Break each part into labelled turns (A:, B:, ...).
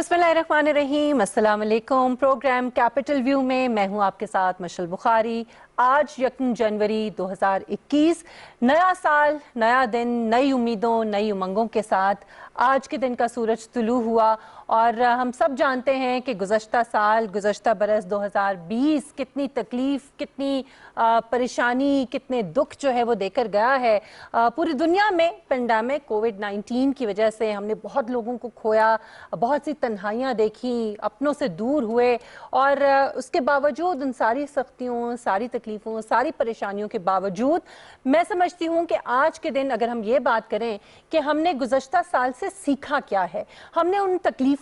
A: बिस्मिल्लाहिर्रहमानिर्रहीम, अस्सलाम वालेकुम। प्रोग्राम कैपिटल व्यू में मैं हूं आपके साथ मशल बुखारी। आज 1 जनवरी 2021, नया साल, नया दिन, नई उम्मीदों, नई उमंगों के साथ आज के दिन का सूरज तुलू हुआ। और हम सब जानते हैं कि गुज़श्ता साल, गुज़श्ता बरस 2020 कितनी तकलीफ़, कितनी परेशानी, कितने दुख जो है वो देकर गया है। पूरी दुनिया में पेंडेमिक कोविड-19 की वजह से हमने बहुत लोगों को खोया, बहुत सी तन्हाइयाँ देखी, अपनों से दूर हुए। और उसके बावजूद उन सारी सख्तियों, सारी तकलीफ़ों, सारी परेशानियों के बावजूद मैं समझती हूँ कि आज के दिन अगर हम ये बात करें कि हमने गुज़श्ता साल से सीखा क्या है, हमने उन तकलीफ़ों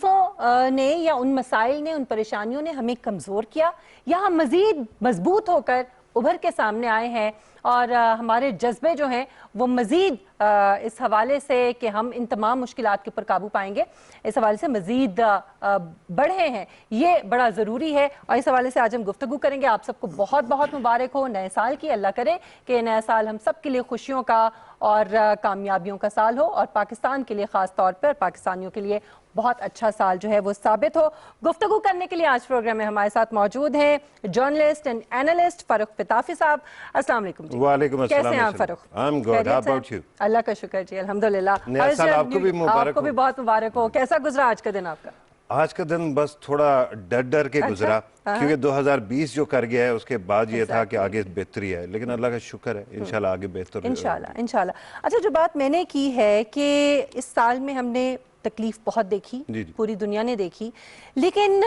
A: ने या उन मसाइल ने, उन परेशानियों ने हमें कमज़ोर किया या हम मज़ीद मजबूत होकर उभर के सामने आए हैं। और हमारे जज्बे जो हैं वो मज़ीद इस हवाले से कि हम इन तमाम मुश्किलात के ऊपर काबू पाएंगे, इस हवाले से मज़ीद बढ़े हैं, ये बड़ा ज़रूरी है। और इस हवाले से आज हम गुफ्तगू करेंगे। आप सबको बहुत बहुत मुबारक हो नए साल की। अल्लाह करे कि नया साल हम सब के लिए खुशियों का और कामयाबियों का साल हो, और पाकिस्तान के लिए ख़ास तौर पर, पाकिस्तानियों के लिए बहुत अच्छा साल जो है वो साबित हो। गुफ्तगू करने के लिए आज प्रोग्राम में हमारे साथ मौजूद हैं journalist and analyst Farooq Pitafi साहब। अस्सलाम वालेकुम जी।
B: वालेकुम अस्सलाम।
A: कैसे हैं आप Farooq?
B: I'm good. How about you?
A: अल्लाह का शुक्र जी, अल्हम्दुलिल्लाह।
B: नया साल आपको भी मुबारक
A: आपको भी बहुत मुबारक हो। कैसा गुजरा आज का दिन आपका?
B: आज का दिन बस थोड़ा डर डर के गुजरा, क्योंकि 2020 जो कर गया है उसके बाद ये था कि आगे बेहतरी है, लेकिन अल्लाह का शुक्र है, इंशाल्लाह आगे बेहतर
A: इंशाल्लाह इंशाल्लाह। अच्छा, जो बात मैंने की है कि इस साल में हमने तकलीफ बहुत देखी, पूरी दुनिया ने देखी, लेकिन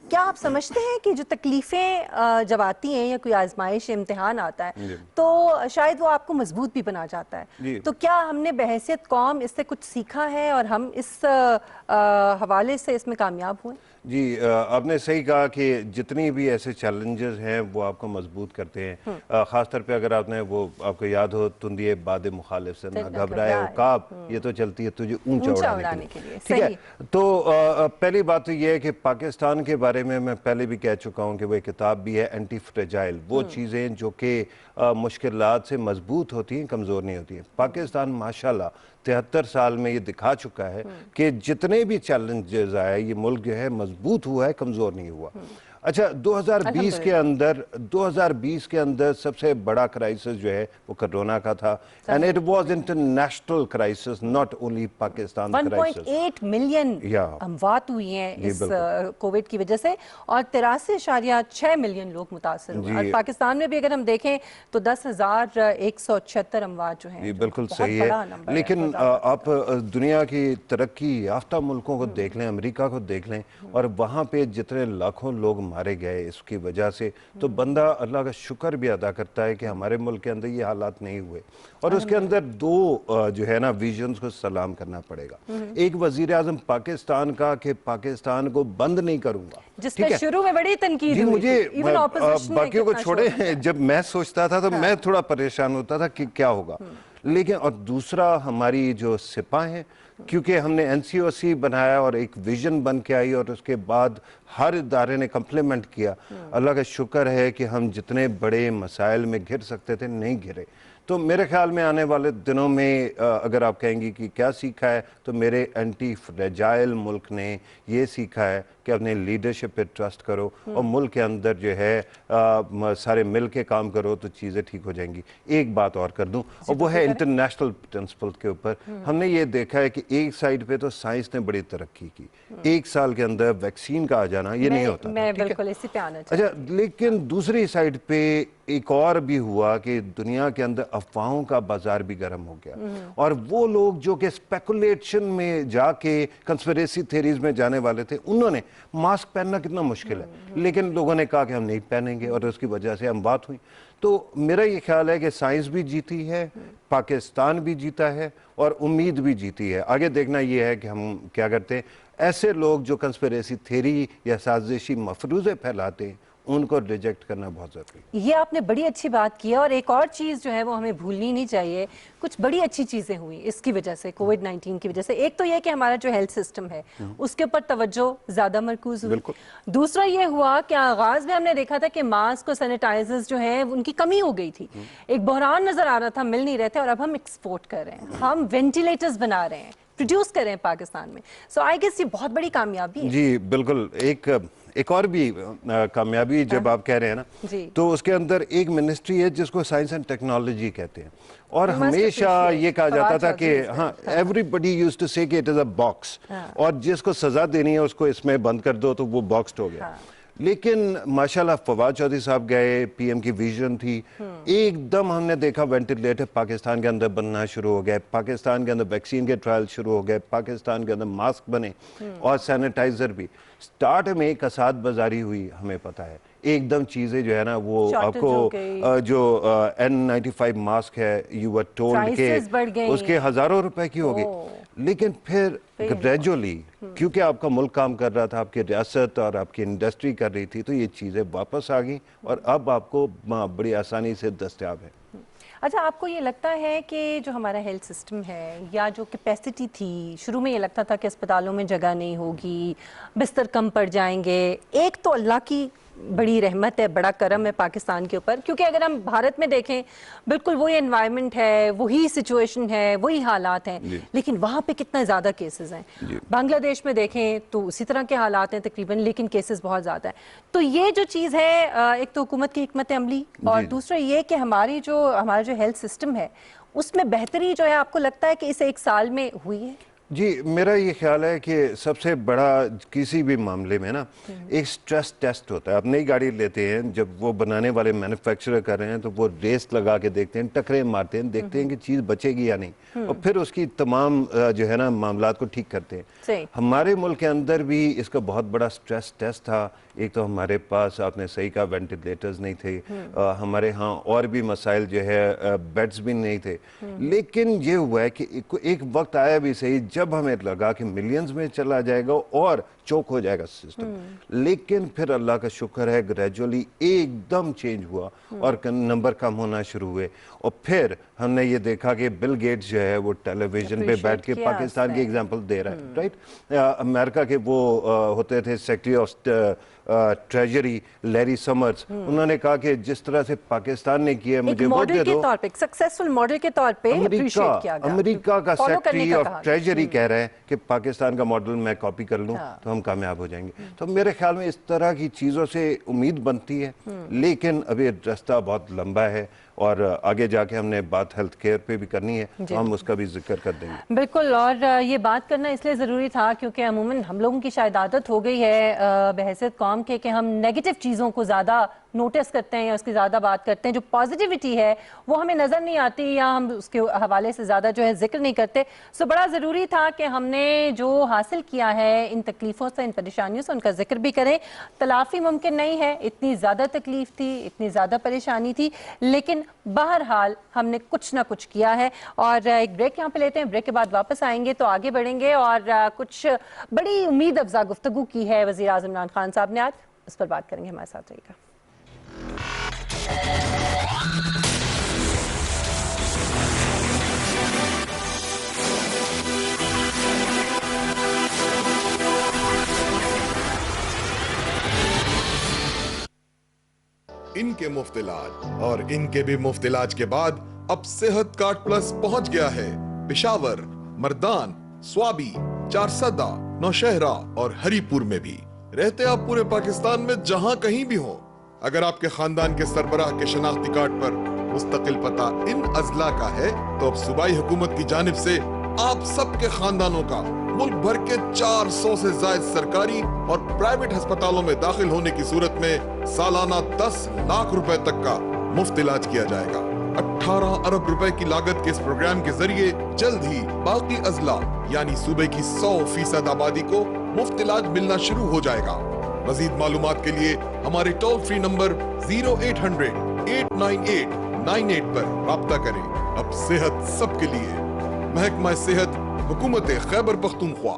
A: क्या आप समझते हैं कि जो तकलीफ़ें जब आती हैं या कोई आजमाइश इम्तिहान आता है तो शायद वो आपको मजबूत भी बना जाता है? तो क्या हमने बहैसियत कौम इससे कुछ सीखा है और हम इस हवाले से इसमें कामयाब हुए?
B: जी, आपने सही कहा कि जितनी भी ऐसे चैलेंजेस हैं वो आपको मजबूत करते हैं। ख़ास तौर पे अगर आपने वो आपको याद हो, तुंदिए बाद मुखालिफ से ना घबराए उकाब, ये तो चलती है तुझे ऊंचा उड़ाने के लिए। ठीक है, तो पहली बात तो ये है कि पाकिस्तान के बारे में मैं पहले भी कह चुका हूँ कि वो किताब भी है एंटी फ्रेजाइल, वो चीज़ें जो कि मुश्किलात से मजबूत होती हैं, कमज़ोर नहीं होती हैं। पाकिस्तान माशाल्लाह 73 साल में ये दिखा चुका है कि जितने भी चैलेंजेस आए ये मुल्क जो है मजबूत हुआ है, कमज़ोर नहीं हुआ। अच्छा, 2020 के अंदर सबसे बड़ा क्राइसिस जो है वो कोरोना का था, and it was international crisis, not only Pakistan crisis.
A: 1.8 million अमवात हुई हैं इस कोविड की वजह से, और 83.6 मिलियन लोग मुतासर हुए। और पाकिस्तान में भी अगर हम देखें तो 10,176 अमवात जो हैं,
B: बिल्कुल सही है। लेकिन आप दुनिया की तरक्की याफ्ता मुल्कों को देख लें, अमेरिका को देख लें, और वहाँ पे जितने लाखों लोग मारे गए इसकी वजह से, तो बंदा अल्लाह का शुक्र भी अदा करता है कि हमारे मुल्क के अंदर ये हालात नहीं हुए। और उसके अंदर दो जो है ना विजन्स को सलाम करना पड़ेगा। एक वजीर आजम पाकिस्तान का कि पाकिस्तान को बंद नहीं करूंगा,
A: जिसपे शुरू में बड़ी तनकीद हुई,
B: मुझे बाकियों को छोड़े, जब मैं सोचता था तो मैं थोड़ा परेशान होता था कि क्या होगा। लेकिन और दूसरा हमारी जो सिपा हैं, क्योंकि हमने NCOC बनाया और एक विजन बन के आई और उसके बाद हर इदारे ने कम्प्लीमेंट किया। अल्लाह का शुक्र है कि हम जितने बड़े मसाइल में घिर सकते थे नहीं घिरे। तो मेरे ख्याल में आने वाले दिनों में अगर आप कहेंगी कि क्या सीखा है, तो मेरे एंटी फ्रेजाइल मुल्क ने ये सीखा है कि अपने लीडरशिप पे ट्रस्ट करो और मुल्क के अंदर जो है सारे मिल के काम करो तो चीज़ें ठीक हो जाएंगी। एक बात और कर दूं, और वो है इंटरनेशनल प्रिंसिपल के ऊपर। हमने ये देखा है कि एक साइड पे तो साइंस ने बड़ी तरक्की की, 1 साल के अंदर वैक्सीन का आ जाना ये नहीं होता।
A: मैं बिल्कुल इसी पे आना
B: अच्छा, लेकिन दूसरी साइड पे एक और भी हुआ कि दुनिया के अंदर अफवाहों का बाजार भी गर्म हो गया, और वो लोग जो कि स्पेकुलेशन में जाके कंस्पिरेसी थ्योरीज में जाने वाले थे, उन्होंने मास्क पहनना कितना मुश्किल है, लेकिन लोगों ने कहा कि हम नहीं पहनेंगे, और उसकी वजह से हम बात हुई। तो मेरा ये ख्याल है कि साइंस भी जीती है, पाकिस्तान भी जीता है, और उम्मीद भी जीती है। आगे देखना ये है कि हम क्या करते हैं। ऐसे लोग जो कंस्पिरेसी थ्योरी या साजिशी मफरूज़े फैलाते हैं उनको रिजेक्ट करना बहुत ज़रूरी है।
A: ये आपने बड़ी अच्छी बात की है, और एक और चीज़ जो है वो हमें भूलनी नहीं चाहिए। कुछ बड़ी अच्छी चीज़ें हुई इसकी वजह से, कोविड-19 की वजह से। एक तो ये कि हमारा जो हेल्थ सिस्टम है उसके ऊपर तवज्जो ज़्यादा मरकूज़ हुई। दूसरा ये हुआ कि आगाज़ में हमने देखा था कि मास्क और सैनिटाइजर्स जो हैं उनकी कमी हो गई थी, एक बहरान नज़र आ रहा था, मिल नहीं रहे थे, और अब हम एक्सपोर्ट कर रहे हैं, हम वेंटिलेटर्स बना रहे हैं, प्रोड्यूस कर रहे हैं पाकिस्तान में. सो आई गेस ये बहुत बड़ी कामयाबी है.
B: जी बिल्कुल. एक और भी कामयाबी जब आप कह रहे हैं ना, तो उसके अंदर एक मिनिस्ट्री है जिसको साइंस एंड टेक्नोलॉजी कहते हैं, और हमेशा ये कहा जाता था कि हाँ, एवरीबडी यूज्ड टू से कि इट इज अ बॉक्स, और जिसको सजा देनी है उसको इसमें बंद कर दो तो वो बॉक्स्ड हो गया. लेकिन माशाल्लाह फवाद चौधरी साहब गए, पीएम की विजन थी, एकदम हमने देखा वेंटिलेटर पाकिस्तान के अंदर बनना शुरू हो गए, पाकिस्तान के अंदर वैक्सीन के ट्रायल शुरू हो गए, पाकिस्तान के अंदर मास्क बने और सैनिटाइजर भी. स्टार्ट में कसाद बाजारी हुई, हमें पता है, एकदम चीजें जो है ना वो आपको जो N95 मास्क है, यू वर टोल्ड के उसके हजारों रुपए की होगी. लेकिन फिर ग्रेजुअली, क्योंकि आपका मुल्क काम कर रहा था, आपकी रियासत और आपकी इंडस्ट्री कर रही थी, तो ये चीजें वापस आ गई और अब आपको बड़ी आसानी से दस्तयाब है.
A: अच्छा, आपको ये लगता है कि जो हमारा हेल्थ सिस्टम है या जो कैपेसिटी थी, शुरू में ये लगता था कि अस्पतालों में जगह नहीं होगी, बिस्तर कम पड़ जाएंगे. एक तो अल्लाह की बड़ी रहमत है, बड़ा करम है पाकिस्तान के ऊपर, क्योंकि अगर हम भारत में देखें बिल्कुल वही एनवायरनमेंट है, वही सिचुएशन है, वही हालात हैं, लेकिन वहाँ पे कितना ज़्यादा केसेस हैं. बांग्लादेश में देखें तो उसी तरह के हालात हैं तकरीबन, लेकिन केसेस बहुत ज़्यादा हैं. तो ये जो चीज़ है, एक तो हुकूमत की हिकमत अमली, और दूसरा ये कि हमारा जो हेल्थ सिस्टम है उसमें बेहतरी जो है, आपको लगता है कि इस एक साल में हुई है?
B: जी, मेरा ये ख्याल है कि सबसे बड़ा किसी भी मामले में ना एक स्ट्रेस टेस्ट होता है. आप नई गाड़ी लेते हैं, जब वो बनाने वाले मैन्युफैक्चरर कर रहे हैं तो वो रेस लगा के देखते हैं, टकरे मारते हैं, देखते हैं कि चीज़ बचेगी या नहीं, और फिर उसकी तमाम जो है ना मामलात को ठीक करते हैं. हमारे मुल्क के अंदर भी इसका बहुत बड़ा स्ट्रेस टेस्ट था. एक तो हमारे पास, आपने सही कहा, वेंटिलेटर्स नहीं थे, हमारे यहाँ और भी मसाइल जो है, बेड्स भी नहीं थे. लेकिन ये हुआ है कि एक वक्त आया भी सही जब हमें लगा कि मिलियंस में चला जाएगा और चौक हो जाएगा सिस्टम. लेकिन फिर अल्लाह का शुक्र है, ग्रेजुअली एकदम चेंज हुआ और नंबर कम होना शुरू हुए. और फिर हमने ये देखा कि बिल गेट्स जो है वो टेलीविजन पे बैठ के पाकिस्तान की एग्जांपल दे रहा है, राइट. अमेरिका के वो होते थे secretary of treasury Larry summers, उन्होंने कहा कि जिस तरह से पाकिस्तान ने किया, मुझे वोट दे दो.
A: सक्सेसफुल मॉडल के तौर पे
B: अमेरिका का सेक्रेटरी ऑफ ट्रेजरी कह रहे हैं कि पाकिस्तान का मॉडल मैं कॉपी कर लूं तो हम कामयाब हो जाएंगे. तो मेरे ख्याल में इस तरह की चीजों से उम्मीद बनती है, लेकिन अभी रास्ता बहुत लंबा है और आगे जाके हमने बात हेल्थ केयर पे भी करनी है, तो हम उसका भी जिक्र कर देंगे.
A: बिल्कुल, और ये बात करना इसलिए ज़रूरी था क्योंकि अमूमन हम लोगों की शायद आदत हो गई है बहैसियत कौम के कि हम नेगेटिव चीज़ों को ज़्यादा नोटिस करते हैं या उसकी ज़्यादा बात करते हैं. जो पॉजिटिविटी है वो हमें नज़र नहीं आती या हम उसके हवाले से ज़्यादा जो है जिक्र नहीं करते. सो बड़ा ज़रूरी था कि हमने जो हासिल किया है इन तकलीफ़ों से, इन परेशानियों से, उनका जिक्र भी करें. तलाफ़ी मुमकिन नहीं है, इतनी ज़्यादा तकलीफ़ थी, इतनी ज़्यादा परेशानी थी, लेकिन बहरहाल हमने कुछ ना कुछ किया है. और एक ब्रेक यहाँ पे लेते हैं, ब्रेक के बाद वापस आएंगे तो आगे बढ़ेंगे और कुछ बड़ी उम्मीद अफजा गुफ्तगू की है वज़ीर आज़म इमरान खान साहब ने आज, उस पर बात करेंगे. हमारे साथ रहिएगा.
C: इनके मुफ्त इलाज और इनके भी मुफ्त इलाज के बाद अब सेहत कार्ड प्लस पहुंच गया है पेशावर, मर्दान, स्वाबी, चारसदा, नौशहरा और हरीपुर में भी. रहते आप पूरे पाकिस्तान में जहां कहीं भी हो, अगर आपके खानदान के सरबराह के शनाख्ती कार्ड पर मुस्तकिल पता इन अजला का है तो अब सूबाई हुकूमत की जानिब से आप सबके खानदानों का मुल्क भर के 400 से ज्यादा सरकारी और प्राइवेट अस्पतालों में दाखिल होने की सूरत में सालाना 10 लाख रुपए तक का मुफ्त इलाज किया जाएगा. 18 अरब रुपए की लागत के इस प्रोग्राम के जरिए जल्द ही बाकी अजला यानी सूबे की 100% आबादी को मुफ्त इलाज मिलना शुरू हो जाएगा. मजीद मालूमात के लिए हमारे टोल फ्री नंबर 0800-898-98 पर राब्ता करें. अब सेहत सबके लिए. महकमा सेहत, हुकूमत खैबर पख्तूनख्वा.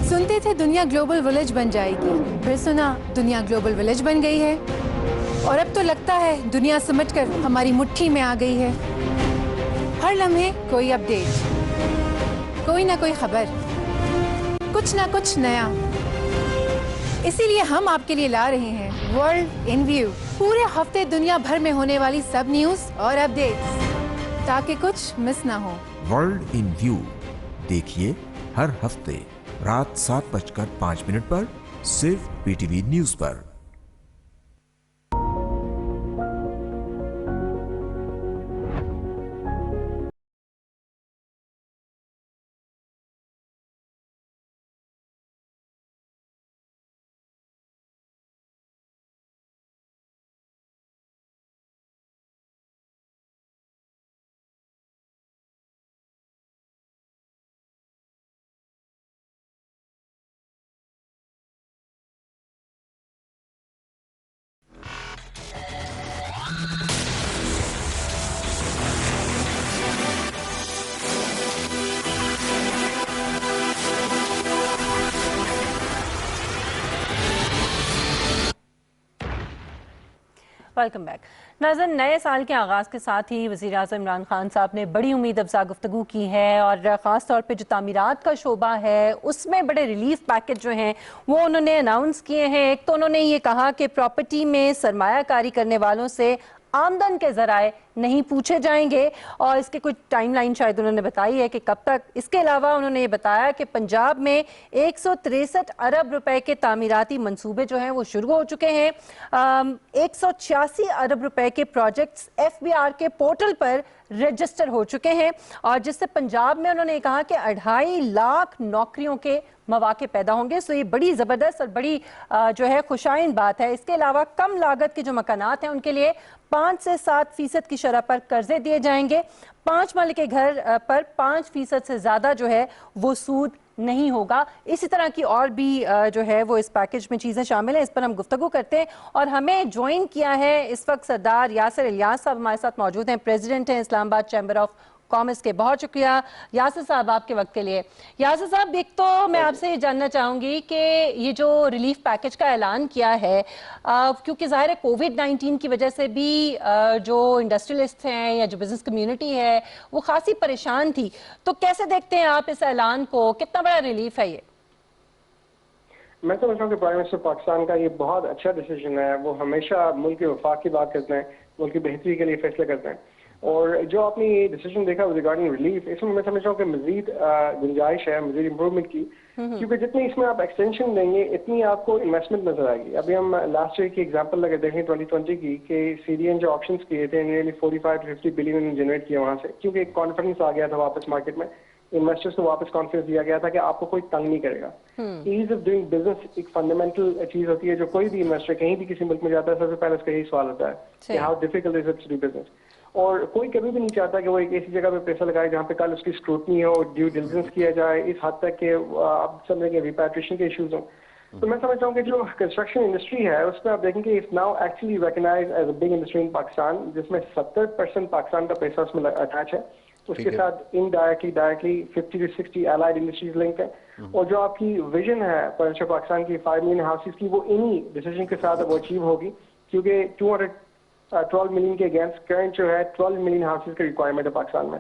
D: सुनते थे दुनिया ग्लोबल विलेज बन जाएगी, फिर सुना दुनिया ग्लोबल विलेज बन गई है, और अब तो लगता है दुनिया सिमटकर हमारी मुट्ठी में आ गई है. हर लम्हे कोई अपडेट, कोई ना कोई खबर, कुछ ना कुछ नया. इसीलिए हम आपके लिए ला रहे हैं वर्ल्ड इन व्यू. पूरे हफ्ते दुनिया भर में होने वाली सब न्यूज और अपडेट्स ताकि कुछ मिस ना हो।
E: वर्ल्ड इन व्यू देखिए हर हफ्ते रात 7:05 पर सिर्फ PTV न्यूज पर।
A: Welcome back. नाज़रीन, नए साल के आगाज़ के साथ ही वज़ीर आज़म इमरान खान साहब ने बड़ी उम्मीद अफजा गुफ्तगू की है और ख़ास तौर पे जो तामीरात का शोबा है उसमें बड़े रिलीफ पैकेज जो हैं वो उन्होंने अनाउंस किए हैं। एक तो उन्होंने ये कहा कि प्रॉपर्टी में सरमायाकारी करने वालों से आमदन के ज़राए नहीं पूछे जाएंगे और इसके कुछ टाइमलाइन शायद उन्होंने बताई है कि कब तक। इसके अलावा उन्होंने ये बताया कि पंजाब में 163 अरब रुपए के तामीराती मंसूबे जो हैं वो शुरू हो चुके हैं। 186 अरब रुपए के प्रोजेक्ट्स FBR के पोर्टल पर रजिस्टर हो चुके हैं और जिससे पंजाब में उन्होंने कहा कि 2.5 लाख नौकरियों के मौके पैदा होंगे। सो ये बड़ी ज़बरदस्त और बड़ी जो है खुशाइन बात है। इसके अलावा कम लागत के जो मकानात हैं उनके लिए 5 से 7% की शरह पर कर्जे दिए जाएंगे। 5 माले के घर पर 5% से ज़्यादा जो है वो सूद नहीं होगा। इसी तरह की और भी जो है वो इस पैकेज में चीज़ें शामिल हैं। इस पर हम गुफ्तगू करते हैं और हमें ज्वाइन किया है इस वक्त सरदार यासिर इलियास साहब हमारे साथ मौजूद हैं, प्रेसिडेंट हैं इस्लामाबाद चैम्बर ऑफ कॉमर्स के। बहुत शुक्रिया यासिर साहब आपके वक्त के लिए। यासिर साहब, एक तो मैं आपसे ये जानना चाहूँगी कि ये जो रिलीफ पैकेज का ऐलान किया है क्योंकि ज़ाहिर है कोविड-19 की वजह से भी जो इंडस्ट्रियलिस्ट हैं या जो बिज़नेस कम्युनिटी है वो खासी परेशान थी, तो कैसे देखते हैं आप इस ऐलान को? कितना बड़ा रिलीफ है ये?
F: मैं समझता हूँ कि प्राइम मिनिस्टर पाकिस्तान का ये बहुत अच्छा डिसीजन है। वो हमेशा मुल्क के वफाक की बात करते हैं, मुल्क की बेहतरी के लिए फैसले करते हैं और जो आपने ये डिसीजन देखा रिगार्डिंग रिलीफ, इसमें मैं समझ रहा हूँ कि मजीद गुंजाइश है मजीद इम्प्रूवमेंट की, क्योंकि जितनी इसमें आप एक्सटेंशन देंगे इतनी आपको इन्वेस्टमेंट नजर आएगी। अभी हम लास्ट ईयर की एग्जांपल लगे देखें 2020 की कि CDN जो ऑप्शंस किए थे नियरली 45 to 50 बिलियन जनरेट किया वहां से, क्योंकि एक कॉन्फिडेंस आ गया था वापस मार्केट में, इन्वेस्टर्स को वापस कॉन्फिडेंस दिया गया था कि आपको कोई तंग नहीं करेगा। ईज ऑफ डूइंग बिजनेस एक फंडामेंटल चीज होती है जो कोई भी इन्वेस्टर कहीं भी किसी मुल्क में जाता है सबसे पहले उसका यही सवाल होता है कि how difficult is it to do business. और कोई कभी भी नहीं चाहता कि वो एक ऐसी जगह पे पैसा लगाए जहाँ पे कल उसकी स्क्रूटनी हो, ड्यू डिलिजेंस किया जाए, इस हद तक कि आप समझेंगे रिपैट्रिएशन के इश्यूज हों। तो मैं समझता हूँ कि जो कंस्ट्रक्शन इंडस्ट्री है उसमें आप देखेंगे it's now actually recognised as a big industry in Pakistan, जिसमें 70% पाकिस्तान का पैसा उसमें अटैच है। उसके साथ indirectly directly 50 to 60 allied industries link है। और जो आपकी विजन है पाकिस्तान की 5 मिलियन हाउसेज की, वो इन्हीं डिसीजन के साथ वो अचीव होगी, क्योंकि 212 मिलियन के अगेंस्ट करंट जो है 12 मिलियन हाउसेज की रिक्वायरमेंट है पाकिस्तान में।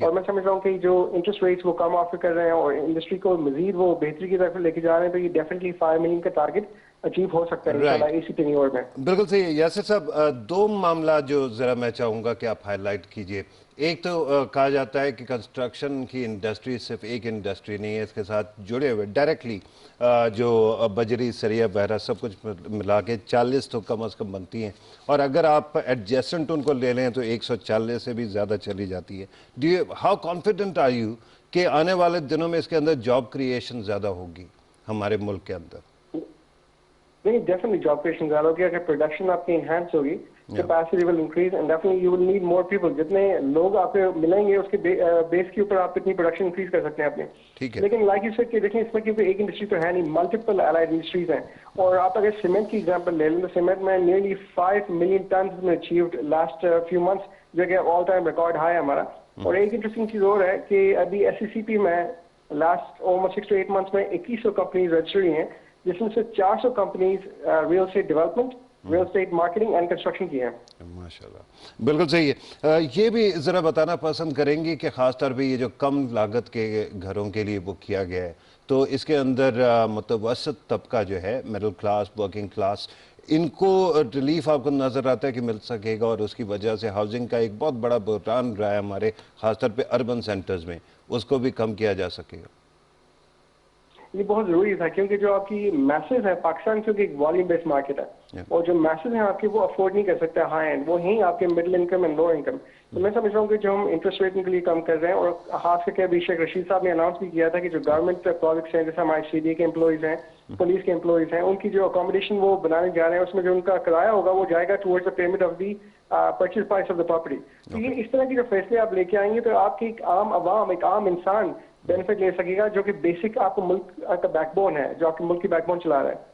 F: और मैं समझ रहा हूँ कि जो इंटरेस्ट रेट्स वो कम ऑफर कर रहे हैं और इंडस्ट्री को मजीद वो बेहतरी की तरफ लेके जा रहे हैं, तो ये डेफिनेटली 5 मिलियन का टारगेट अचीव हो सकता है इंशाल्लाह इसी टेन्योर में।
B: बिल्कुल सही। यासिर साहब, 2 मामला जो जरा मैं चाहूंगा कि आप हाईलाइट कीजिए। एक तो कहा जाता है कि कंस्ट्रक्शन की इंडस्ट्री सिर्फ एक इंडस्ट्री नहीं है, इसके साथ जुड़े हुए डायरेक्टली जो बजरी सरिया वगैरह सब कुछ मिला के 40 तो कम अज़ कम बनती हैं और अगर आप एडजेसेंट उनको ले लें तो 140 से भी ज़्यादा चली जाती है। Do you how confident are you कि आने वाले दिनों में इसके अंदर जॉब क्रिएशन ज़्यादा होगी हमारे मुल्क के अंदर?
F: नहीं, डेफिनेटली जॉब क्रिएशन ज़्यादा होगी अगर प्रोडक्शन आपकी इनहैंस होगी, capacity will increase and definitely you will need more people. जितने लोग आपको मिलेंगे उसके बेस के ऊपर आप इतनी प्रोडक्शन इंक्रीज कर सकते हैं अपने। लेकिन लाइक यू सेड कि देखिए इसमें क्योंकि एक इंडस्ट्री तो है नहीं, मल्टीपल एलाइड इंडस्ट्रीज हैं। और आप अगर सीमेंट की एग्जांपल ले लें तो सीमेंट में नियरली 5 मिलियन टन में अचीव्ड लास्ट फ्यू मंथ्स, जो कि ऑल टाइम रिकॉर्ड हाई है हमारा। और एक इंटरेस्टिंग चीज और है कि अभी SCCP में लास्ट ऑलमोस्ट 6 to 8 मंथ्स में 2100 कंपनीज रजिस्टर हुई हैं, जिसमें से 400 companies real estate development, real estate marketing and construction की है।
B: माशाल्लाह, बिल्कुल सही है। ये भी जरा बताना पसंद करेंगी कि खास तौर पे ये जो कम लागत के घरों के लिए वो किया गया है, तो इसके अंदर मुतवसत तबका जो है, मिडिल क्लास, वर्किंग क्लास, ان کو ریلیف آپ کو نظر آتا ہے کہ مل سکے گا؟ اور اس کی وجہ سے ہاؤسنگ کا ایک بہت بڑا بحران رہا ہے ہمارے خاص طور پہ اربن سینٹرز میں، اس کو بھی کم کیا جا سکے گا؟
F: یہ بہت ضروری تھا کیونکہ جو آپ کی میسز ہے پاکستان کیونکہ ایک والیوم بیس مارکیٹ ہے اور جو میسز ہیں آپ کے وہ افورڈ نہیں کر سکتے ہائی اینڈ، وہ ہیں آپ کے middle income and low income. تو میں سمجھ رہا ہوں کہ جو ہم انٹرسٹ ریٹ کے لیے کم کر رہے ہیں اور خاص کر کے ابھی شیخ رشید صاحب نے اناؤنس بھی کیا تھا کہ جو گورنمنٹ پروجیکٹس ہیں جیسے ہمارے سی ڈی اے کے امپلائیز ہیں، پولیس کے امپلائیز ہیں، ان کی جو اکوموڈیشن وہ بنانے جا رہے ہیں اس میں جو ان کا کرایہ ہوگا وہ جائے گا towards the payment of the purchase price of the property. تو یہ اس طرح کی جو فیصلے آپ لے کے آئیں گے تو آپ کی ایک عام عوام، ایک عام انسان بینیفٹ لے سکے گا جو کہ بیسک آپ کو ملک کا بیک بون ہے، جو آپ کے ملک کی بیک بون چلا رہا ہے.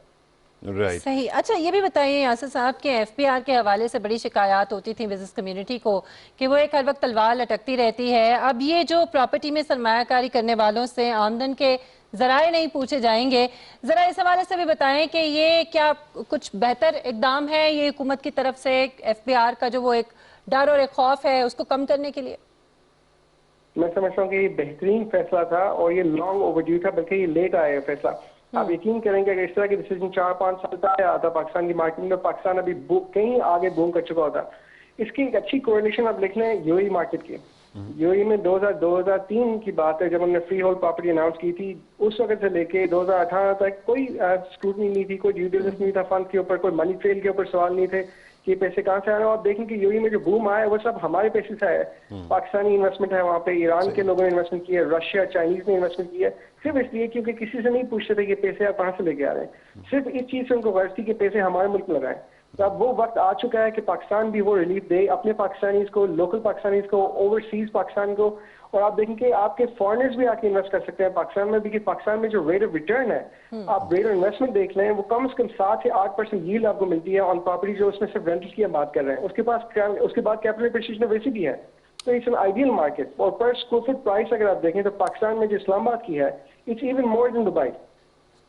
A: صحیح. اچھا یہ بھی بتائیے یاسر صاحب کہ ایف پی آر کے حوالے سے بڑی شکایات ہوتی تھیں بزنس کمیونٹی کو کہ وہ ایک ہر وقت تلوار لٹکتی رہتی ہے. اب یہ جو پراپرٹی میں سرمایہ کاری کرنے والوں سے آمدن کے ذرائع نہیں پوچھے جائیں گے، ذرا اس حوالے سے بھی بتائیں کہ یہ کیا کچھ بہتر اقدام ہے یہ حکومت کی طرف سے ایف پی آر کا جو وہ ایک ڈر اور ایک خوف ہے اس کو کم کرنے کے لیے؟
F: میں سمجھتا ہوں کہ یہ بہترین فیصلہ تھا اور یہ لانگ اوور ڈیو تھا، بلکہ یہ لیٹ آیا ہے فیصلہ. آپ یقین کریں گے اگر اس طرح کی ڈیسیجن 4-5 سال پہلے آتا پاکستان کی مارکیٹ میں، پاکستان ابھی کہیں آگے بوم کر چکا ہوتا. اس کی ایک اچھی کوریلیشن آپ لکھ لیں یو اے مارکیٹ کی. یو اے میں 2003 کی بات ہے جب ہم نے فری ہولڈ پراپرٹی اناؤنس کی تھی، اس وقت سے لے کے 2018 تک کوئی اسکروٹنی نہیں تھی، کوئی ڈیو ڈیلنس نہیں تھا فنڈ کے اوپر، کوئی منی ٹریل کے اوپر سوال نہیں تھے کہ یہ پیسے کہاں سے آ رہے ہیں. آپ دیکھیں کہ یو اے میں جو بوم آیا ہے وہ سب ہمارے پیسے سے آیا ہے. پاکستانی انویسٹمنٹ ہے وہاں پہ، ایران کے لوگوں نے انویسٹمنٹ کی ہے، رشیا چائنیز نے انویسٹمنٹ کی ہے، صرف اس لیے کیونکہ کسی سے نہیں پوچھتے تھے کہ پیسے آپ کہاں سے لے کے آ رہے ہیں. صرف اس چیز سے ان کو غرض تھی کہ پیسے ہمارے ملک میں لگائیں. تو اب وہ وقت آ چکا ہے کہ پاکستان بھی وہ ریلیف دے اپنے پاکستانیز کو، لوکل پاکستانیز کو، اوورسیز پاکستان کو. اور آپ دیکھیں کہ آپ کے فارنرز بھی آ کے انویسٹ کر سکتے ہیں پاکستان میں بھی، کہ پاکستان میں جو ریٹ آف ریٹرن ہے، آپ ریٹ آف انویسٹمنٹ دیکھ لیں، وہ کم سے کم 7 سے 8% ییلڈ آپ کو ملتی ہے آن پراپرٹی، جو اس میں صرف رینٹل کی ہم بات کر رہے ہیں. اس کے بعد کیپٹل اپریشیشن ویسی بھی ہے. تو اٹس این آئیڈیل مارکیٹ. اور پر اسکوائر فٹ پرائس اگر آپ دیکھیں تو پاکستان میں جو اسلام آباد کی ہے it's even more than Dubai.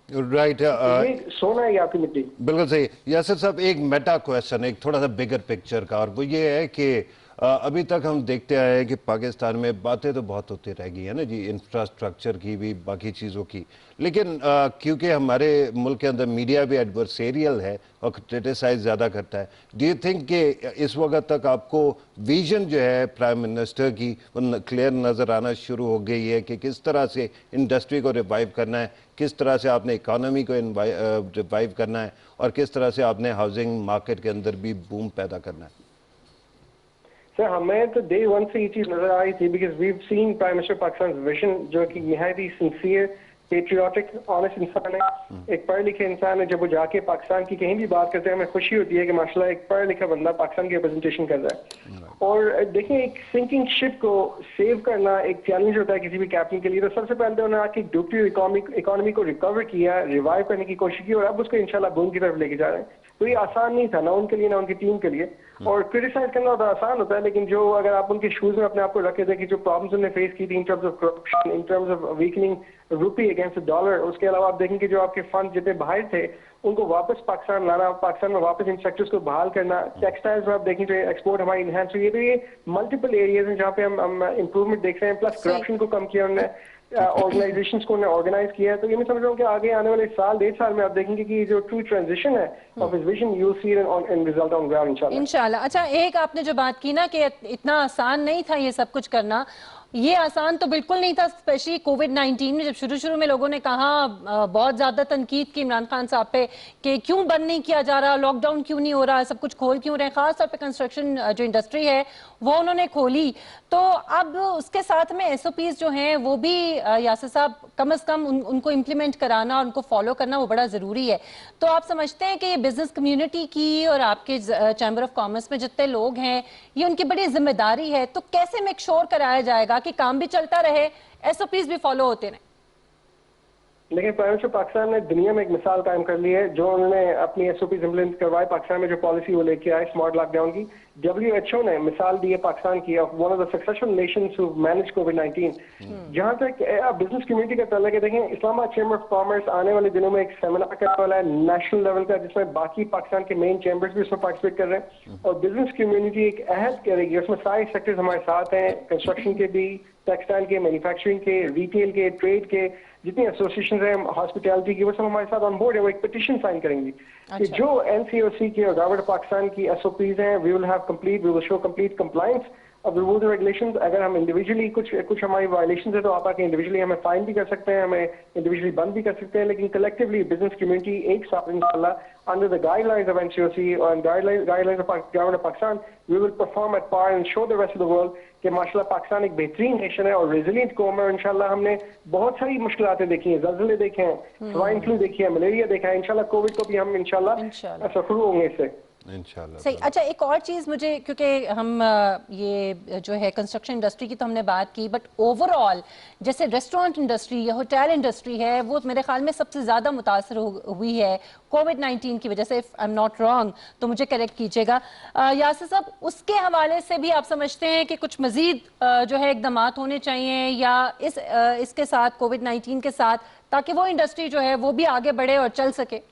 B: Right.
F: یہ سونا ہے آپ کی مٹی.
B: بالکل صحیح. یاسر صاحب ایک میٹا کویسچن، ایک تھوڑا سا بگر پکچر کا، اور وہ یہ ہے کہ ابھی تک ہم دیکھتے آئے ہیں کہ پاکستان میں باتیں تو بہت ہوتی رہ گئی ہیں نا جی، انفراسٹرکچر کی بھی، باقی چیزوں کی، لیکن کیونکہ ہمارے ملک کے اندر میڈیا بھی ایڈورسیریل ہے اور کرٹیسائز زیادہ کرتا ہے. ڈو یو تھنک کہ اس وقت تک آپ کو ویژن جو ہے پرائم منسٹر کی وہ کلیئر نظر آنا شروع ہو گئی ہے کہ کس طرح سے انڈسٹری کو ریوائیو کرنا ہے، کس طرح سے آپ نے اکانومی کو ریوائیو کرنا ہے، اور کس طرح سے آپ نے ہاؤسنگ مارکیٹ کے اندر بھی بوم پیدا کرنا ہے؟
F: سر ہمیں تو ڈے ون سے یہ چیز نظر آ رہی تھی because we've seen prime minister Pakistan vision جو کہ نہایت ہی سنسیئر، پیٹریوٹک، آنیسٹ انسان ہے، ایک پڑھے لکھے انسان ہے. جب وہ جا کے پاکستان کی کہیں بھی بات کرتے ہیں ہمیں خوشی ہوتی ہے کہ ماشاءاللہ ایک پڑھا لکھا بندہ پاکستان کی ریپرزنٹیشن کر رہا ہے. اور دیکھیں ایک سنکنگ شپ کو سیو کرنا ایک چیلنج ہوتا ہے کسی بھی کیپٹن کے لیے. تو سب سے پہلے انہوں نے آ کے ڈوبتی ہوئی اکانومی کو ریکور کیا، ریوائیو کرنے کی کوشش کی، اور اب اس کو انشاءاللہ بوم کی طرف لے کے جا رہے ہیں. تو یہ آسان نہیں تھا، نہ ان کے لیے نہ ان کی ٹیم کے لیے. اور کرٹیسائز کرنا ہوتا آسان ہوتا ہے، لیکن جو اگر آپ ان کے شوز میں اپنے آپ کو رکھے تھے کہ جو پرابلمس انہوں نے فیس کی تھی in terms of corruption, in terms of weakening rupee against dollar, اس کے علاوہ آپ دیکھیں کہ جو آپ کے فنڈ جتنے باہر تھے ان کو واپس پاکستان لانا، پاکستان میں واپس ان سیکٹرز کو بحال کرنا، ٹیکسٹائلز میں آپ دیکھیں تو ایکسپورٹ ہماری انہینس ہوئی ہے. تو یہ ملٹیپل ایریاز ہیں جہاں پہ ہم امپروومنٹ دیکھ رہے ہیں. پلس کرپشن کو کم کیا انہوں نے، آرگنائزیشنز کو آرگنائز کیا ہے. تو یہ میں سمجھ رہا ہوں کہ آگے آنے والے سال 1.5 سال میں آپ دیکھیں گے کہ جو ٹرو ٹرانزیشن ہے of his vision you see end result on ground
A: انشاءاللہ. اچھا ایک آپ نے جو بات کی نا کہ اتنا آسان نہیں تھا یہ سب کچھ کرنا، یہ آسان تو بالکل نہیں تھا، اسپیشلی کووڈ-19 میں جب شروع میں لوگوں نے کہا، بہت زیادہ تنقید کی عمران خان صاحب پہ کہ کیوں بند نہیں کیا جا رہا، لاک ڈاؤن کیوں نہیں ہو رہا، سب کچھ کھول کیوں رہے ہیں. خاص طور پہ کنسٹرکشن جو انڈسٹری ہے وہ انہوں نے کھولی. تو اب اس کے ساتھ میں ایس او پیز جو ہیں وہ بھی یاسر صاحب کم از کم ان کو امپلیمنٹ کرانا اور ان کو فالو کرنا وہ بڑا ضروری ہے. تو آپ سمجھتے ہیں کہ یہ بزنس کمیونٹی کی اور آپ کے چیمبر آف کامرس میں جتنے لوگ ہیں یہ ان کی بڑی ذمہ داری ہے، تو کیسے میک شور کرایا جائے گا کہ کام بھی چلتا رہے، ایس او پیز بھی فالو ہوتے رہیں؟
F: لیکن پرائم منسٹر پاکستان نے دنیا میں ایک مثال قائم کر لی ہے. جو انہوں نے اپنی ایس او پیز امپلیمنٹ کروائے پاکستان میں، جو پالیسی وہ لے کے آئے اسمارٹ لاک ڈاؤن کی، WHO نے مثال دی ہے پاکستان کی of one of the successful nations who manage COVID-19. جہاں تک بزنس کمیونٹی کا تعلق ہے، دیکھیں اسلام آباد چیمبر آف کامرس آنے والے دنوں میں ایک سیمینار کرنے والا ہے نیشنل لیول کا، جس میں باقی پاکستان کے مین چیمبرز بھی اس میں پارٹیسپیٹ کر رہے ہیں. اور بزنس کمیونٹی ایک عہد کرے گی، اس میں سارے سیکٹرز ہمارے ساتھ ہیں، کنسٹرکشن کے بھی، टेक्सटाइल के, मैन्युफैक्चरिंग के, रिटेल के, ट्रेड के जितनी एसोसिएशन हैं हॉस्पिटैलिटी की, वो सब हमारे साथ ऑन बोर्ड है। वो एक पिटिशन साइन करेंगी कि जो NCOC की और गवर्नमेंट पाकिस्तान की SOPs हैं, we will show complete compliance of rules and regulations. अगर हम इंडिविजुअली कुछ हमारी वायलेशन है तो आप आके इंडिविजुअली हमें फाइन भी कर सकते हैं, हमें इंडिविजुअली बंद भी कर सकते हैं, लेकिन कलेक्टिवली बिजनेस कम्युनिटी एक साथ इंशाल्लाह under the guidelines of NCOC और guidelines of government of Pakistan we will perform at par and show the rest of the world कि माशाल्लाह पाकिस्तान एक बेहतरीन नेशन है और रेजिलिएंट कौम है। और इंशाल्लाह हमने बहुत सारी मुश्किलातें देखी हैं, ज़लज़ले देखे हैं, स्वाइन फ्लू देखी है, मलेरिया देखा है, इंशाल्लाह कोविड को भी हम इंशाल्लाह सफर होंगे इससे
B: इंशाल्लाह।
A: सही। अच्छा, एक और चीज़ मुझे, क्योंकि हम ये जो है कंस्ट्रक्शन इंडस्ट्री की तो हमने बात की, बट ओवरऑल जैसे रेस्टोरेंट इंडस्ट्री या होटल इंडस्ट्री है वो मेरे ख्याल में सबसे ज़्यादा मुतासर हुई है कोविड-19 की वजह से। If I am not wrong तो मुझे करेक्ट कीजिएगा यासिर साहब, उसके हवाले से भी आप समझते हैं कि कुछ मज़ीद जो है इक़दामात होने चाहिए या इसके साथ कोविड-19 के साथ, ताकि वो इंडस्ट्री जो है वो भी आगे बढ़े और चल सके?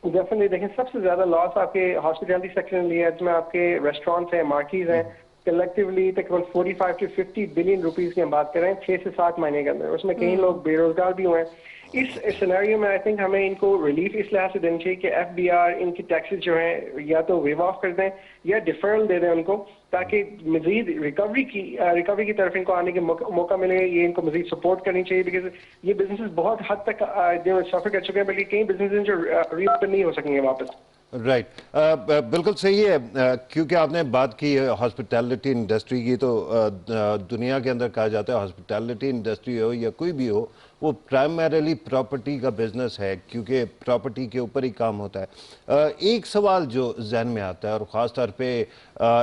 F: डेफिनेटली देखें, सबसे ज्यादा लॉस आपके हॉस्पिटैलिटी सेक्टर ने लिया है, जिसमें आपके रेस्टोरेंट्स हैं, मार्कीज हैं, कलेक्टिवली तकरीबन 45 to 50 बिलियन रुपीस की हम बात कर रहे हैं 6 से 7 महीने के अंदर। उसमें कई लोग बेरोजगार भी हुए हैं। इस सिनेरियो में आई थिंक हमें इनको रिलीफ इस लिहाज से देनी चाहिए कि FBR इनकी टैक्सेस जो हैं या तो वेव ऑफ कर दें या डिफरल दे दें उनको, ताकि मजीद रिकवरी की तरफ इनको आने के मौका मिले। ये इनको मजीद सपोर्ट करनी चाहिए, बिकॉज ये बिजनेसेस बहुत हद तक सफर कर चुके हैं, बल्कि कई बिजनेस जो रीओपन नहीं हो सकेंगे वापस।
B: राइट बिल्कुल सही है, क्योंकि आपने बात की हॉस्पिटैलिटी इंडस्ट्री की, तो दुनिया के अंदर कहा जाता है हॉस्पिटैलिटी इंडस्ट्री हो या कोई भी हो, वो प्राइमरीली प्रॉपर्टी का बिजनेस है, क्योंकि प्रॉपर्टी के ऊपर ही काम होता है। एक सवाल जो जहन में आता है, और ख़ास तौर पे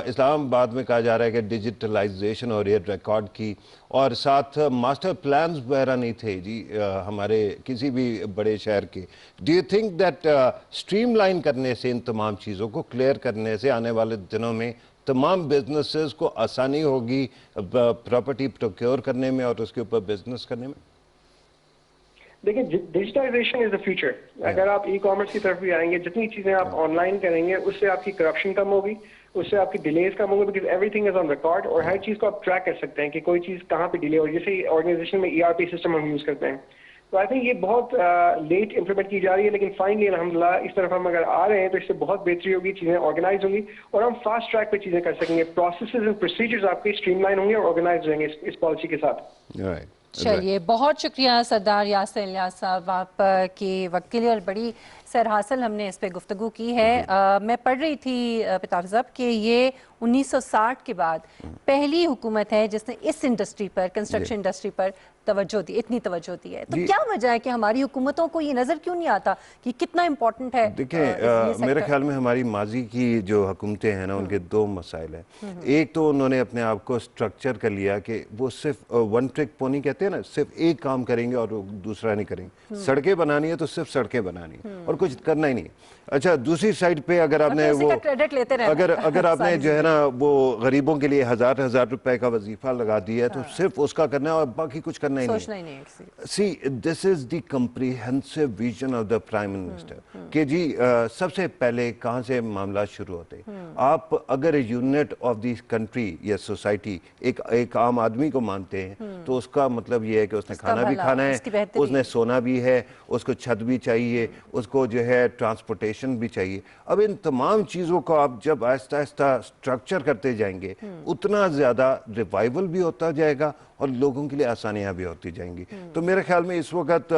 B: इस्लामाबाद में कहा जा रहा है कि डिजिटलाइजेशन और ये रिकॉर्ड की, और साथ मास्टर प्लान्स वगैरह नहीं थे जी हमारे किसी भी बड़े शहर के। Do you think that streamline करने से, इन तमाम चीज़ों को क्लियर करने से आने वाले दिनों में तमाम बिजनेसेस को आसानी होगी प्रॉपर्टी प्रोक्योर करने में और उसके ऊपर बिजनेस करने में?
F: देखिए, डिजिटाइजेशन इज द फ्यूचर। अगर आप ई कॉमर्स की तरफ भी आएंगे, जितनी चीजें आप ऑनलाइन करेंगे, उससे आपकी करप्शन कम होगी, उससे आपकी डिलेज कम होगी, because everything is on record और हर चीज को आप ट्रैक कर सकते हैं कि कोई चीज कहाँ पे डिले हो। जैसे ऑर्गेनाइजेशन में ERP सिस्टम हम यूज करते हैं, तो आई थिंक ये बहुत लेट इंप्लीमेंट की जा रही है, लेकिन फाइनली अल्हम्दुलिल्लाह इस तरफ हम अगर आ रहे हैं तो इससे बहुत बेहतरी होगी, चीजें ऑर्गेनाइज होंगी और हम फास्ट ट्रैक पे चीजें कर सकेंगे। प्रोसेसेस एंड प्रोसीजर्स आपके स्ट्रीमलाइन होंगे और ऑर्गेनाइज होंगे इस पॉलिसी के साथ।
A: चलिए, बहुत शुक्रिया सरदार यासिर इलियास साहब आप के वक्त के लिए, और बड़ी सर हासिल हमने इस पे गुफ्तगू की है। मैं पढ़ रही थी पिताब साहब कि ये 1960 के बाद पहली हुकूमत है जिसने इस इंडस्ट्री पर, कंस्ट्रक्शन इंडस्ट्री पर तवज्जो दी, इतनी तवज्जो दी है। तो क्या वजह है कि हमारी हुकूमतों को ये नज़र क्यों नहीं आता कि कितना इम्पोर्टेंट है?
B: देखिए, मेरे ख्याल में हमारी माजी की जो हुकूमतें हैं ना, उनके दो मसाइल हैं। एक तो उन्होंने अपने आप को स्ट्रक्चर कर लिया कि वो सिर्फ वन ट्रिक पोनी कहते हैं ना, सिर्फ एक काम करेंगे और दूसरा नहीं करेंगे। सड़कें बनानी है तो सिर्फ सड़कें बनानी है और कुछ करना ही नहीं। अच्छा, दूसरी साइड पे अगर आपने वो
A: क्रेडिट लेते रहना,
B: अगर आपने जो है ना वो गरीबों के लिए हजार रुपए का वजीफा लगा दिया है, तो सिर्फ उसका करना है और बाकी कुछ करना ही नहीं। See this is the comprehensive vision of the prime minister कि जी सबसे पहले कहाँ से मामला शुरू होते। आप अगर यूनिट ऑफ द कंट्री या सोसाइटी एक आम आदमी को मानते हैं, तो उसका मतलब ये है कि उसने खाना भी खाना है, उसने सोना भी है, उसको छत भी चाहिए, उसको जो है ट्रांसपोर्टेशन भी चाहिए। अब इन तमाम चीज़ों को आप जब आहिस्ता आहिस्ता स्ट्रक्चर करते जाएंगे, उतना ज़्यादा रिवाइवल भी होता जाएगा और लोगों के लिए आसानियां भी होती जाएंगी। तो मेरे ख्याल में इस वक्त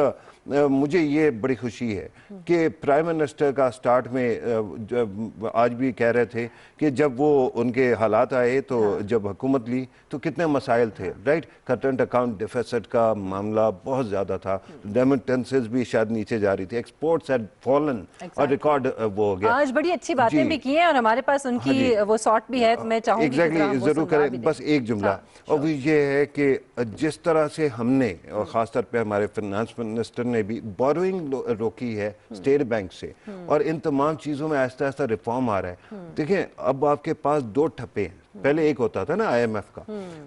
B: मुझे ये बड़ी खुशी है कि प्राइम मिनिस्टर का स्टार्ट में आज भी कह रहे थे कि जब वो उनके हालात आए तो जब हुकूमत ली तो कितने मसाइल थे, राइट। करंट अकाउंट डिफिसिट का मामला बहुत ज़्यादा था, रेमिटेंसेस भी शायद नीचे जा रही थी, एक्सपोर्ट्स हैड फॉलन और रिकॉर्ड वो हो गया।
A: आज बड़ी अच्छी बातें भी की हैं और हमारे पास उनकी वो सॉर्ट भी है, तो मैं चाहूंगी
B: एग्जैक्टली ज़रूर करें। बस एक जुमला, और वो ये है कि जिस तरह से हमने और ख़ासतौर पे हमारे फाइनेंस मिनिस्टर ने भी बोरोइंग रोकी है स्टेट बैंक से, और इन तमाम चीज़ों में आहिस्ता आहिस्ता रिफॉर्म आ रहा है। देखिए, अब आपके पास दो ठप्पे हैं, पहले एक होता था ना IMF का,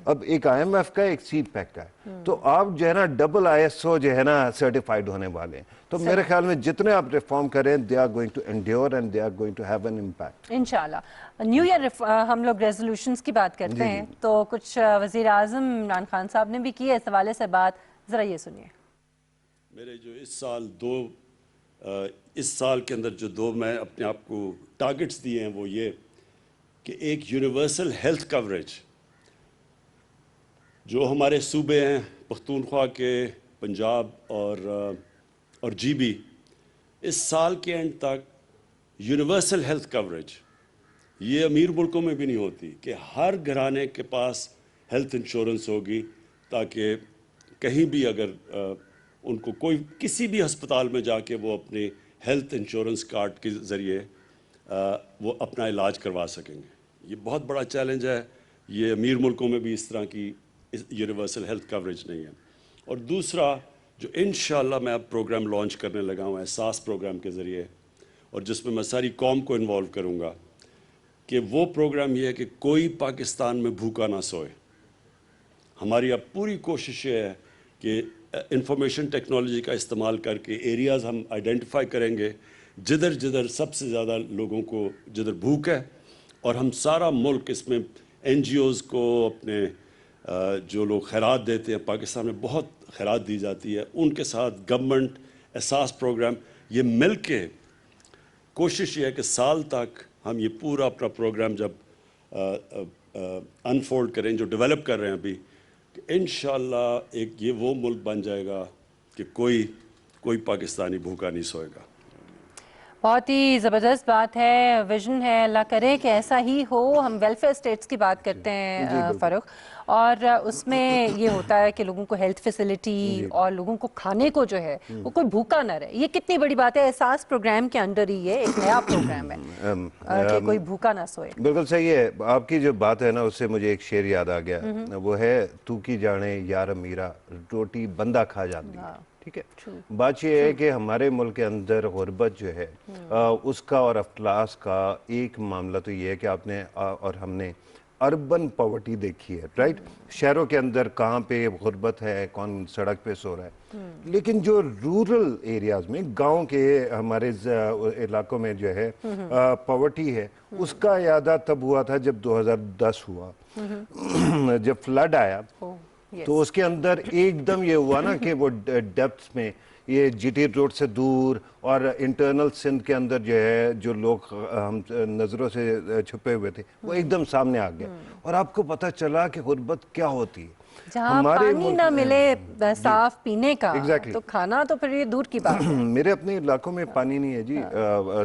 B: अब एक IMF का एक CPEC का है, तो आप जो है ना डबल ISO जो है ना सर्टिफाइड होने वाले हैं। तो मेरे ख्याल में जितने आप रिफॉर्म करें, they are going to endure and they are going to have an impact
A: इंशाल्लाह। न्यू ईयर हम लोग रेजोल्यूशंस की बात करते हैं, तो कुछ वज़ीर आज़म इमरान खान साहब ने भी की है इस हवाले से बात, ज़रा ये सुनिए।
G: मेरे जो इस साल के अंदर जो दो मैं अपने आप को टारगेट्स दिए हैं वो ये कि एक यूनिवर्सल हेल्थ कवरेज जो हमारे सूबे हैं पख्तूनख्वा के, पंजाब और GB, इस साल के एंड तक यूनिवर्सल हेल्थ कवरेज ये अमीर मुल्कों में भी नहीं होती कि हर घराने के पास हेल्थ इंश्योरेंस होगी, ताकि कहीं भी अगर उनको कोई किसी भी अस्पताल में जाके वो अपने हेल्थ इंश्योरेंस कार्ड के ज़रिए वो अपना इलाज करवा सकेंगे। ये बहुत बड़ा चैलेंज है, ये अमीर मुल्कों में भी इस तरह की यूनिवर्सल हेल्थ कवरेज नहीं है। और दूसरा जो इंशाअल्लाह मैं अब प्रोग्राम लॉन्च करने लगा हूँ एहसास प्रोग्राम के ज़रिए, और जिसमें मैं सारी कौम को इन्वॉल्व करूँगा, कि वो प्रोग्राम ये है कि कोई पाकिस्तान में भूखा ना सोए। हमारी अब पूरी कोशिश ये है कि इंफॉर्मेशन टेक्नोलॉजी का इस्तेमाल करके एरियाज़ हम आइडेंटिफाई करेंगे जिधर जिधर सबसे ज़्यादा लोगों को जिधर भूख है, और हम सारा मुल्क इसमें NGOs को अपने जो लोग खैरात देते हैं, पाकिस्तान में बहुत खैरात दी जाती है, उनके साथ गवर्नमेंट एहसास प्रोग्राम ये मिल के कोशिश ये है कि साल तक हम ये पूरा अपना प्रोग्राम जब अनफोल्ड करें, जो डेवलप कर रहे हैं अभी, इंशाअल्लाह एक ये वो मुल्क बन जाएगा कि कोई पाकिस्तानी भूखा नहीं सोएगा।
A: बहुत ही ज़बरदस्त बात है, विजन है, अल्लाह करे कि ऐसा ही हो। हम वेलफेयर स्टेट्स की बात करते हैं फ़ारूक, और उसमें ये होता है कि लोगों को हेल्थ फैसिलिटी और लोगों को खाने को जो है वो कोई भूखा ना रहे। ये कितनी बड़ी बात है, एहसास प्रोग्राम के अंडर ही ये एक नया प्रोग्राम है कि कोई भूखा ना सोए।
B: बिल्कुल सही है, आपकी जो बात है ना उससे मुझे एक शेर याद आ गया, वो है तू की जाने यार मीरा रोटी बंदा खा जाती है। ठीक है, बात ये है कि हमारे मुल्क के अंदर गुर्बत जो है उसका और अफलास का एक मामला तो ये है कि आपने और हमने अर्बन पॉवर्टी देखी है, राइट। शहरों के अंदर कहाँ पे गुर्बत है, कौन सड़क पे सो रहा है, लेकिन जो रूरल एरियाज में, गांव के हमारे इलाकों में जो है पॉवर्टी है, उसका यादा तब हुआ था जब 2010 हुआ जब फ्लड आया। तो उसके अंदर एकदम ये हुआ ना कि वो डेप्थ्स में ये GT रोड से दूर और इंटरनल सिंध के अंदर जो है जो लोग हम नज़रों से छुपे हुए थे वो एकदम सामने आ गया, और आपको पता चला कि गुर्बत क्या होती है।
A: जहाँ पानी ना मिले साफ पीने का, तो खाना तो फिर ये दूर की बात है।
B: मेरे अपने इलाकों में पानी नहीं है जी,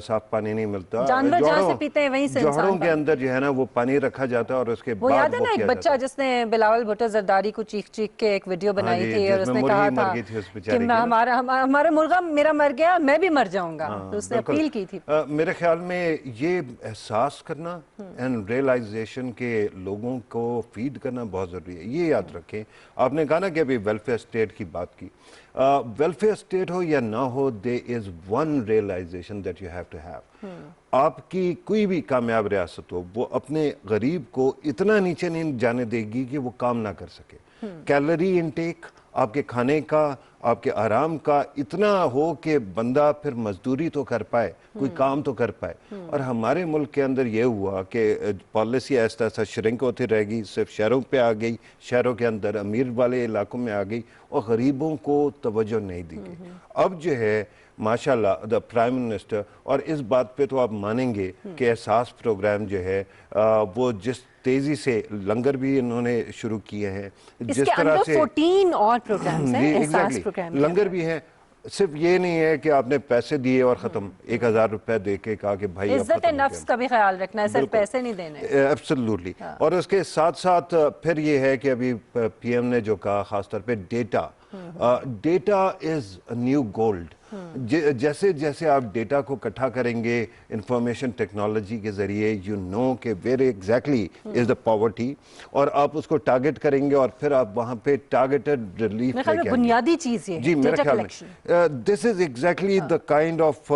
B: साफ पानी नहीं मिलता।
A: जानवर जहाँ से पीते हैं वहीं से
B: जोहड़ों के अंदर जो है ना वो पानी रखा जाता है, और उसके
A: वो याद है ना एक बच्चा जिसने बिलावल भुट्टो जरदारी को चीख चीख के एक वीडियो बनाई थी, और उसने कहा था कि हमारा मुर्गा मेरा मर गया, मैं भी मर जाऊंगा, तो उसने अपील की थी।
B: मेरे ख्याल में ये एहसास करना एंड रियलाइजेशन के लोगों को फीड करना बहुत जरूरी है। ये याद रखें, आपने कहा ना कि अभी वेलफेयर स्टेट की बात की, वेलफेयर स्टेट हो या ना हो, there is one realization that you have to have. आपकी कोई भी कामयाब रियासत हो, वो अपने गरीब को इतना नीचे नहीं जाने देगी कि वो काम ना कर सके। कैलोरी इनटेक आपके खाने का, आपके आराम का इतना हो कि बंदा फिर मजदूरी तो कर पाए, कोई काम तो कर पाए। और हमारे मुल्क के अंदर ये हुआ कि पॉलिसी ऐसा ऐसा श्रिंक होती रहेगी, सिर्फ शहरों पे आ गई, शहरों के अंदर अमीर वाले इलाकों में आ गई, और गरीबों को तवज्जो नहीं दी गई। अब जो है माशाल्लाह द प्राइम मिनिस्टर, और इस बात पे तो आप मानेंगे कि एहसास प्रोग्राम जो है वो जिस तेजी से लंगर भी इन्होंने शुरू किए हैं, जिस तरह से
A: 14 और प्रोग्राम्स हैं, एहसास प्रोग्राम
B: लंगर भी हैं। सिर्फ ये नहीं है कि आपने पैसे दिए और खत्म, 1000 रुपए दे के कहा कि भाई
A: इज्जत नफ्स का भी ख्याल रखना है, सिर्फ पैसे नहीं देने।
B: एब्सोल्युटली। और उसके साथ साथ फिर ये है कि अभी PM ने जो कहा, खासतौर पे डेटा इज न्यू गोल्ड। जैसे जैसे आप डेटा को इकट्ठा करेंगे इंफॉर्मेशन टेक्नोलॉजी के जरिए, यू नो कि where exactly is the poverty, और आप उसको टारगेट करेंगे और फिर आप वहां पे टारगेटेड रिलीफ लेके आएंगे।
A: बुनियादी चीज ये
B: जी मेरे ख्याल में this is exactly the kind of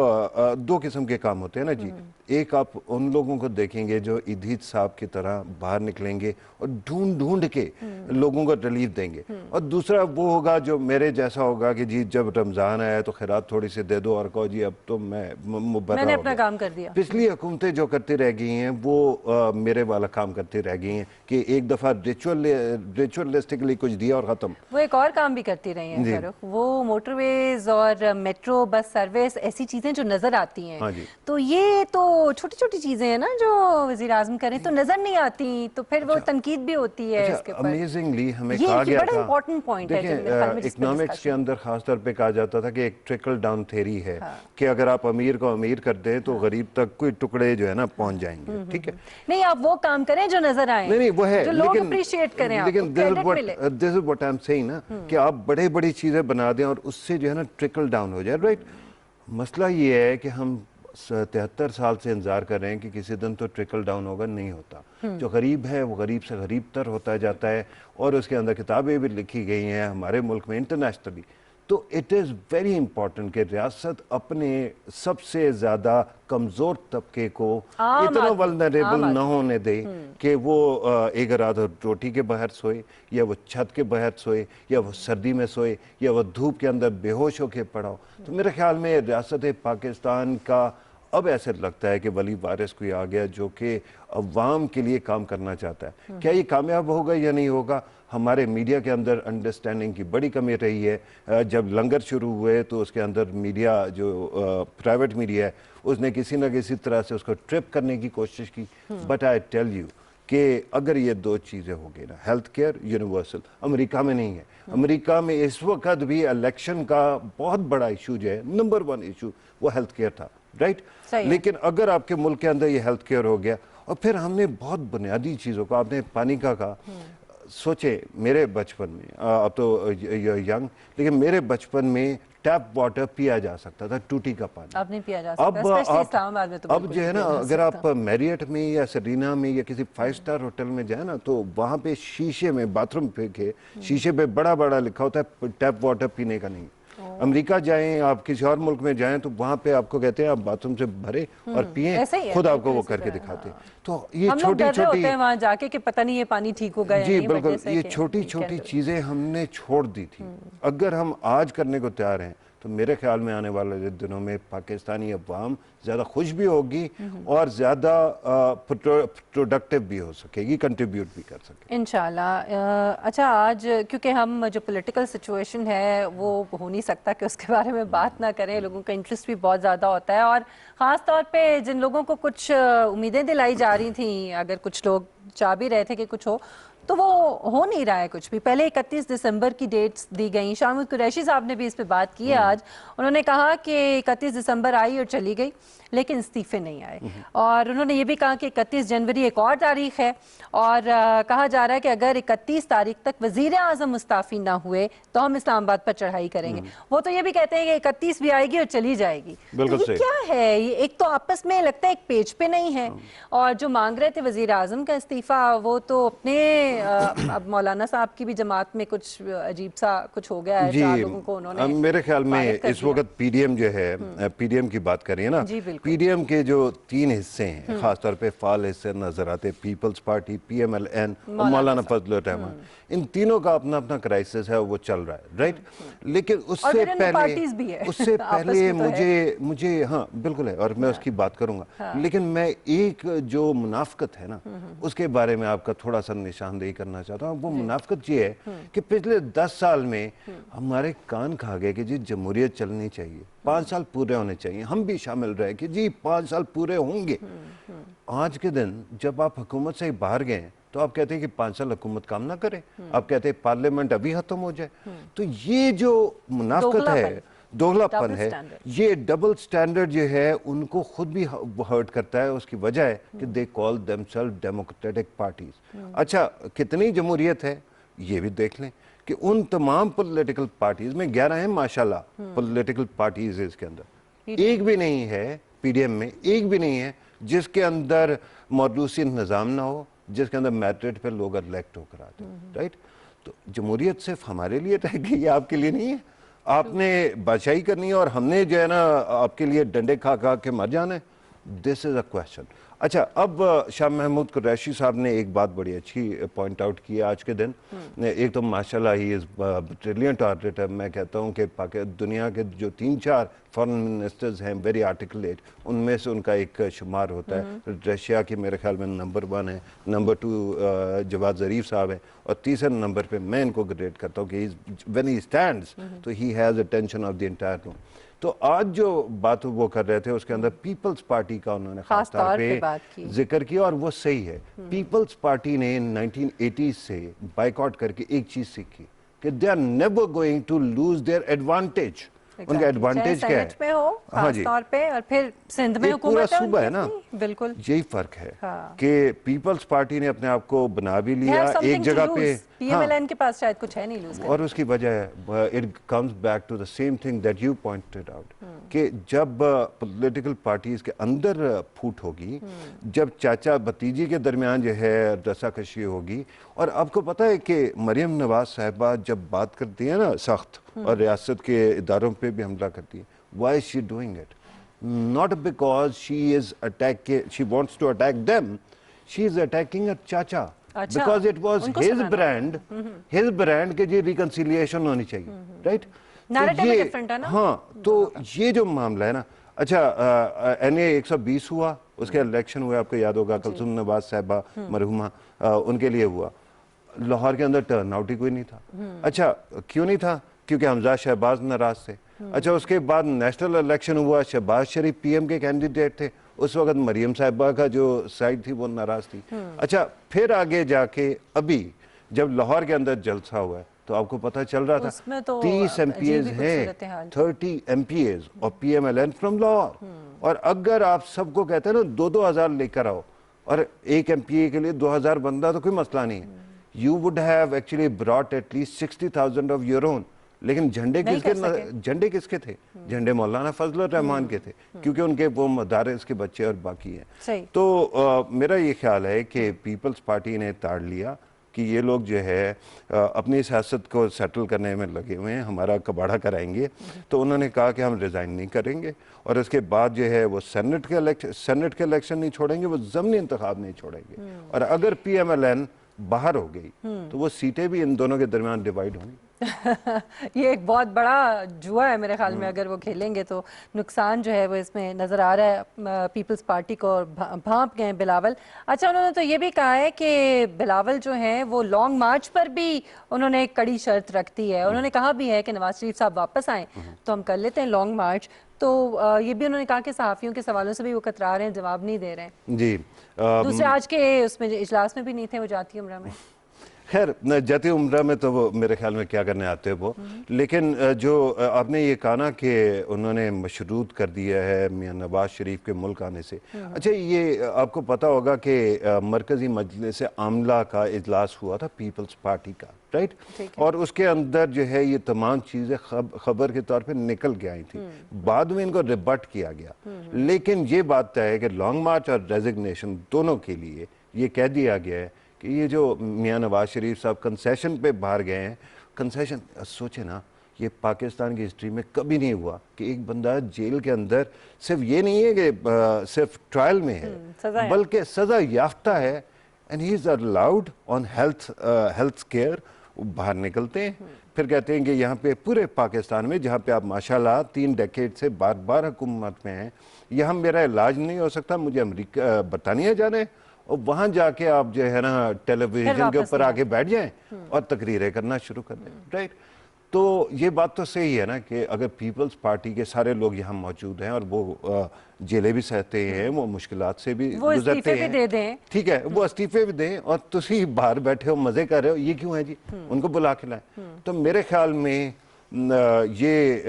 B: दो किस्म के काम होते हैं ना जी। एक आप उन लोगों को देखेंगे जो इदीत साहब की तरह बाहर निकलेंगे और ढूंढ ढूंढ के लोगों को रिलीफ देंगे, और दूसरा वो होगा जो मेरे जैसा होगा कि जी जब रमजान आया तो खैरात थोड़ी सी दे दो और कहो जी अब तो
A: मैंने अपना काम कर दिया।
B: पिछली हुकूमतें जो करती रह गई हैं वो मेरे वाला काम करती रह गई हैं कि एक दफा रिचुअलिस्टिकली कुछ दिया और खत्म।
A: वो एक और काम भी करती रही हैं फारूक, वो मोटरवेज और मेट्रो बस सर्विस, ऐसी चीजें जो नजर आती हैं।
B: हाँ जी।
A: तो ये तो छोटी छोटी चीजें हैं ना जो वजीर आज़म करें तो नजर नहीं आती, तो फिर वो तनकीद भी होती है इसके ऊपर।
B: अमेजिंगली हमें कहा गया था,
A: इम्पोर्टेंट पॉइंट है
B: इकोनॉमिक्स के अंदर खास तौर पे कहा जाता था कि एक ट्रिकल डाउन थ्योरी है कि अगर आप अमीर को अमीर कर दें तो गरीब तक कोई टुकड़े जो है ना पहुंच जाएंगे। ठीक है,
A: नहीं आप वो काम करें जो नजर आए,
B: नहीं वो है,
A: जो लोग अप्रिशिएट करें,
B: लेकिन this is what I am saying ना कि आप बड़े बड़ी चीजें बना दें और उससे जो है ना ट्रिकल डाउन हो जाए। राइट, मसला ये है कि हम 73 साल से इंतजार कर रहे हैं कि किसी दिन तो ट्रिकल डाउन होगा, नहीं होता। जो गरीब है वो गरीब से गरीब तर होता जाता है, और उसके अंदर किताबें भी लिखी गई हैं हमारे मुल्क में इंटरनेशनली। तो इट इज़ वेरी इंपॉर्टेंट कि रियासत अपने सबसे ज़्यादा कमज़ोर तबके को इतना वल्नरेबल न होने दे कि वो एक रात रोटी के बाहर सोए, या वो छत के बाहर सोए, या वो सर्दी में सोए, या वो धूप के अंदर बेहोश होके पड़ा हो। तो मेरे ख्याल में रियासत पाकिस्तान का अब ऐसे लगता है कि वली वारिस कोई आ गया जो कि अवाम के लिए काम करना चाहता है। क्या ये कामयाब होगा या नहीं होगा? हमारे मीडिया के अंदर अंडरस्टैंडिंग की बड़ी कमी रही है। जब लंगर शुरू हुए तो उसके अंदर मीडिया जो प्राइवेट मीडिया है उसने किसी न किसी तरह से उसको ट्रिप करने की कोशिश की। बट आई टेल यू कि अगर ये दो चीज़ें हो गई ना, हेल्थ केयर यूनिवर्सल, अमेरिका में नहीं है। अमेरिका में इस वक्त भी इलेक्शन का बहुत बड़ा इशू जो है, नंबर 1 इशू, वो हेल्थ केयर था। राइट, लेकिन अगर आपके मुल्क के अंदर ये हेल्थ केयर हो गया, और फिर हमने बहुत बुनियादी चीज़ों को, आपने पानी का कहा, सोचे मेरे बचपन में, अब तो यंग, लेकिन मेरे बचपन में टैप वाटर पिया जा सकता था, टूटी का पानी।
A: अब नहीं पिया जा सकता, स्पेशली इस्लामाबाद में तो
B: अब जो है ना, अगर आप मैरियट में या सरीना में या किसी 5 स्टार होटल में जाए ना, तो वहाँ पे शीशे में, बाथरूम पे के शीशे पे बड़ा बड़ा लिखा होता है टैप वाटर पीने का नहीं। अमेरिका जाएं, आप किसी और मुल्क में जाएं, तो वहाँ पे आपको कहते हैं आप बाथरूम से भरे और पिए, खुद आपको वो करके दिखाते हैं। तो ये छोटी छोटी
A: वहाँ जाके कि पता नहीं ये पानी ठीक होगा या नहीं।
B: जी बिल्कुल, ये छोटी छोटी चीजें हमने छोड़ दी थी। अगर हम आज करने को तैयार हैं तो मेरे ख्याल में आने वाले दिनों में पाकिस्तानी अवाम ज़्यादा खुश भी होगी और ज़्यादा प्रोडक्टिव भी हो सकेगी, कंट्रीब्यूट भी कर सकेगी
A: इंशाल्लाह। अच्छा, आज क्योंकि हम जो पॉलिटिकल सिचुएशन है वो हो नहीं सकता कि उसके बारे में बात ना करें, लोगों का इंटरेस्ट भी बहुत ज़्यादा होता है, और ख़ास तौर पे जिन लोगों को कुछ उम्मीदें दिलाई जा रही थी, अगर कुछ लोग चाह भी रहे थे कि कुछ हो, तो वो हो नहीं रहा है कुछ भी। पहले 31 दिसंबर की डेट्स दी गई, शामिद कुरैशी साहब ने भी इस पे बात की है आज। उन्होंने कहा कि 31 दिसंबर आई और चली गई, लेकिन इस्तीफे नहीं आए, और उन्होंने ये भी कहा कि 31 जनवरी एक और तारीख है, और कहा जा रहा है कि अगर 31 तारीख तक वजीर आज़म मुस्ताफ़ी ना हुए तो हम इस्लामाबाद पर चढ़ाई करेंगे। वो तो ये भी कहते हैं कि 31 भी आएगी और चली जाएगी। तो ये क्या है? ये एक तो आपस में लगता है एक पेज पे नहीं है, और जो मांग रहे थे वजीर आज़म का इस्तीफा, वो तो अपने अब मौलाना साहब की भी जमात में कुछ अजीब सा कुछ हो गया है, 4 लोगों को उन्होंने,
B: मेरे ख्याल में इस वक्त पीडीएम जो है, पीडीएम की बात कर रही है ना, पीडीएम के जो 3 हिस्से हैं, खासतौर पे फाल हिस्से नजर आते, पीपल्स पार्टी, पीएमएलएन और मौलाना फजल रहमान, इन तीनों का अपना अपना क्राइसिस है, वो चल रहा है। राइट, लेकिन उससे पहले मुझे हाँ बिल्कुल है, और मैं उसकी बात करूंगा, लेकिन मैं एक जो मुनाफकत है ना उसके बारे में आपका थोड़ा सा निशानदेही करना चाहता हूँ। वो मुनाफकत ये है कि पिछले 10 साल में हमारे कान खा गए कि जी जमहूरियत चलनी चाहिए, 5 साल पूरे होने चाहिए, हम भी शामिल रहे कि जी 5 साल पूरे होंगे। आज के दिन जब आप हुकूमत से बाहर गए तो आप कहते हैं कि 5 साल हुकूमत काम ना करे, आप कहते हैं पार्लियामेंट अभी खत्म हो जाए। तो ये जो मुनाफकत है, दोगलापन है, ये डबल स्टैंडर्ड जो है, उनको खुद भी हर्ट करता है। उसकी वजह है कि they call themselves democratic parties. अच्छा, कितनी जमहूरियत है ये भी देख लें کہ ان تمام پولیٹیکل پارٹیز میں 11 ہیں ماشاءاللہ پولیٹیکل پارٹیز اس کے اندر، ایک بھی نہیں ہے پی ڈی ایم میں، ایک بھی نہیں ہے جس کے اندر موروثی نظام نہ ہو، جس کے اندر میرٹ پہ لوگ الیکٹ ہو کر آتے ہیں، رائٹ؟ تو جمہوریت صرف ہمارے لیے رہ گئی، یہ آپ کے لیے نہیں ہے. آپ نے بادشاہی کرنی ہے اور ہم نے جو ہے نا آپ کے لیے ڈنڈے کھا کھا کے مر جانا ہے. دس از اے کوشچن. اچھا، اب شاہ محمود قریشی صاحب نے ایک بات بڑی اچھی پوائنٹ آؤٹ کی ہے آج کے دن. ایک تو ماشاءاللہ ہی از بریلینٹ آرٹیٹر. میں کہتا ہوں کہ دنیا کے جو 3-4 فارن منسٹرز ہیں ویری آرٹیکولیٹ، ان میں سے ان کا ایک شمار ہوتا ہے. رشیا کی میرے خیال میں نمبر 1 ہے، نمبر 2 جواد ظریف صاحب ہیں، اور تیسرے نمبر پہ میں ان کو گریڈ کرتا ہوں کہ when he stands تو he has attention of the entire room. تو آج جو بات وہ کر رہے تھے اس کے اندر پیپلز پارٹی کا انہوں نے خاص طور پہ ذکر کیا، اور وہ صحیح ہے. پیپلز پارٹی نے 1980 سے بائیکاٹ کر کے ایک چیز سیکھی کہ they are never going to lose their advantage. ان کا ایڈوانٹیج کیا ہے؟
A: میں ہو خاص طور پہ، اور پھر سندھ میں حکومت
B: پورا صوبہ ہے نا.
A: بالکل
B: یہی فرق ہے کہ پیپلز پارٹی نے اپنے آپ کو بنا بھی لیا ایک جگہ پہ،
A: پی ایم ایل این کے پاس شاید کچھ ہے نہیں لوز،
B: اور اس کی وجہ ہے it comes back to the same thing that you pointed out کہ جب پولیٹیکل پارٹیز کے اندر پھوٹ ہوگی، جب چاچا بھتیجی کے درمیان جو ہے رسا کشی ہوگی. اور آپ کو پتہ ہے کہ مریم نواز صاحبہ جب بات کرتی ہیں نا سخت، اور ریاست کے اداروں پہ بھی حملہ کرتی ہے، why is she doing it? Not because she wants to attack them, she is attacking her chacha. Because it was his brand کہ جی ریکنسیلیشن ہونی چاہیے، رائٹ؟ ہاں، تو یہ جو معاملہ ہے نا. اچھا، NA 120 ہوا، اس کے الیکشن ہوئے، آپ کو یاد ہوگا کلثوم نواز صاحبہ مرحومہ، ان کے لیے ہوا. لاہور کے اندر ٹرن آؤٹ ہی کوئی نہیں تھا. اچھا، کیوں نہیں تھا؟ کیونکہ حمزہ شہباز ناراض تھے. اچھا، اس کے بعد نیشنل الیکشن ہوا، شہباز شریف پی ایم کے کینڈیڈیٹ تھے، اس وقت مریم صاحبہ کا جو سائڈ تھی وہ ناراض تھی. اچھا، پھر آگے جا کے ابھی جب لاہور کے اندر جلسہ ہوا ہے تو آپ کو پتہ چل رہا تھا 30 MPAs ہیں، 30 MPAs اور PMLN فرام لاہور. اور اگر آپ سب کو کہتے ہیں نا 2,000 لے کر آؤ، اور ایک MPA کے لیے 2,000 بندہ تو کوئی مسئلہ نہیں ہے. You would have actually brought at least 60,000 of your own. لیکن جھنڈے کس کے تھے؟ جھنڈے مولانا فضل الرحمان کے تھے، کیونکہ ان کے وہ مدارس کے بچے اور باقی ہیں. تو میرا یہ خیال ہے کہ پیپلز پارٹی نے تاڑ لیا کہ یہ لوگ جو ہے اپنی سیاست کو سیٹل کرنے میں لگے ہوئے ہیں، ہمارا کباڑہ کرائیں گے. تو انہوں نے کہا کہ ہم ریزائن نہیں کریں گے، اور اس کے بعد جو ہے وہ سینٹ کے الیکشن نہیں چھوڑیں گے، وہ ضمنی انتخاب نہیں چھوڑیں گے. اور اگر PMLN باہر ہو گئی تو وہ سیٹیں بھی ان دونوں کے درمیان ڈیوائیڈ ہوں گی.
A: یہ ایک بہت بڑا جوا ہے میرے خیال میں، اگر وہ کھیلیں گے تو نقصان جو ہے وہ اس میں نظر آ رہا ہے پیپلز پارٹی کو. اور بھانپ گئے بلاول. اچھا، انہوں نے تو یہ بھی کہا ہے کہ بلاول جو ہیں وہ لانگ مارچ پر بھی انہوں نے ایک کڑی شرط رکھ دی ہے. انہوں نے کہا بھی ہے کہ نواز شریف صاحب واپس آئیں تو ہم کر لیتے ہیں لانگ مارچ. تو یہ بھی انہوں نے کہا کہ صحافیوں کے سوالوں سے بھی وہ کترا رہے ہیں، جواب نہیں دے رہے ہیں.
B: جی،
A: دوسرے آج کے اس میں اجلاس میں بھی نہیں تھے، وہ جاتی عمرہ میں.
B: خیر، جاتی عمرہ میں تو وہ میرے خیال میں کیا کرنے آتے ہیں وہ. لیکن جو آپ نے یہ کہا نا کہ انہوں نے مشروط کر دیا ہے میاں نواز شریف کے ملک آنے سے. اچھا، یہ آپ کو پتہ ہوگا کہ مرکزی مجلس عاملہ کا اجلاس ہوا تھا پیپلز پارٹی کا، رائٹ؟ اور اس کے اندر جو ہے یہ تمام چیزیں خبر کے طور پہ نکل کے آئی تھی. بعد میں ان کو ریبٹ کیا گیا. لیکن یہ بات طے ہے کہ لانگ مارچ اور ریزگنیشن دونوں کے لیے یہ کہہ دیا گیا ہے کہ یہ جو میاں نواز شریف صاحب کنسیشن پہ باہر گئے ہیں، کنسیشن سوچیں نا، یہ پاکستان کی ہسٹری میں کبھی نہیں ہوا کہ ایک بندہ جیل کے اندر صرف یہ نہیں ہے کہ صرف ٹرائل میں ہے، بلکہ سزا یافتہ ہے. And he is allowed on health care. باہر نکلتے ہیں، پھر کہتے ہیں کہ یہاں پہ پورے پاکستان میں جہاں پہ آپ ماشاءاللہ 3 ڈیکیڈ سے بار بار حکومت میں ہیں، یہاں میرا علاج نہیں ہو سکتا، مجھے امریکہ برطانیہ جانا ہے، اور وہاں جا کے آپ جو ہے نا ٹیلی ویژن کے اوپر آگے بیٹھ جائیں اور تقریریں کرنا شروع کر دیں، رائٹ؟ تو یہ بات تو صحیح ہے نا کہ اگر پیپلز پارٹی کے سارے لوگ یہاں موجود ہیں اور وہ جیلیں بھی سہتے ہیں، وہ مشکلات سے بھی گزرتے ہیں، ٹھیک ہے، وہ استعفے بھی دیں، اور تسی باہر بیٹھے ہو مزے کر رہے ہو، یہ کیوں ہے جی؟ ان کو بلا کے لائیں. تو میرے خیال میں یہ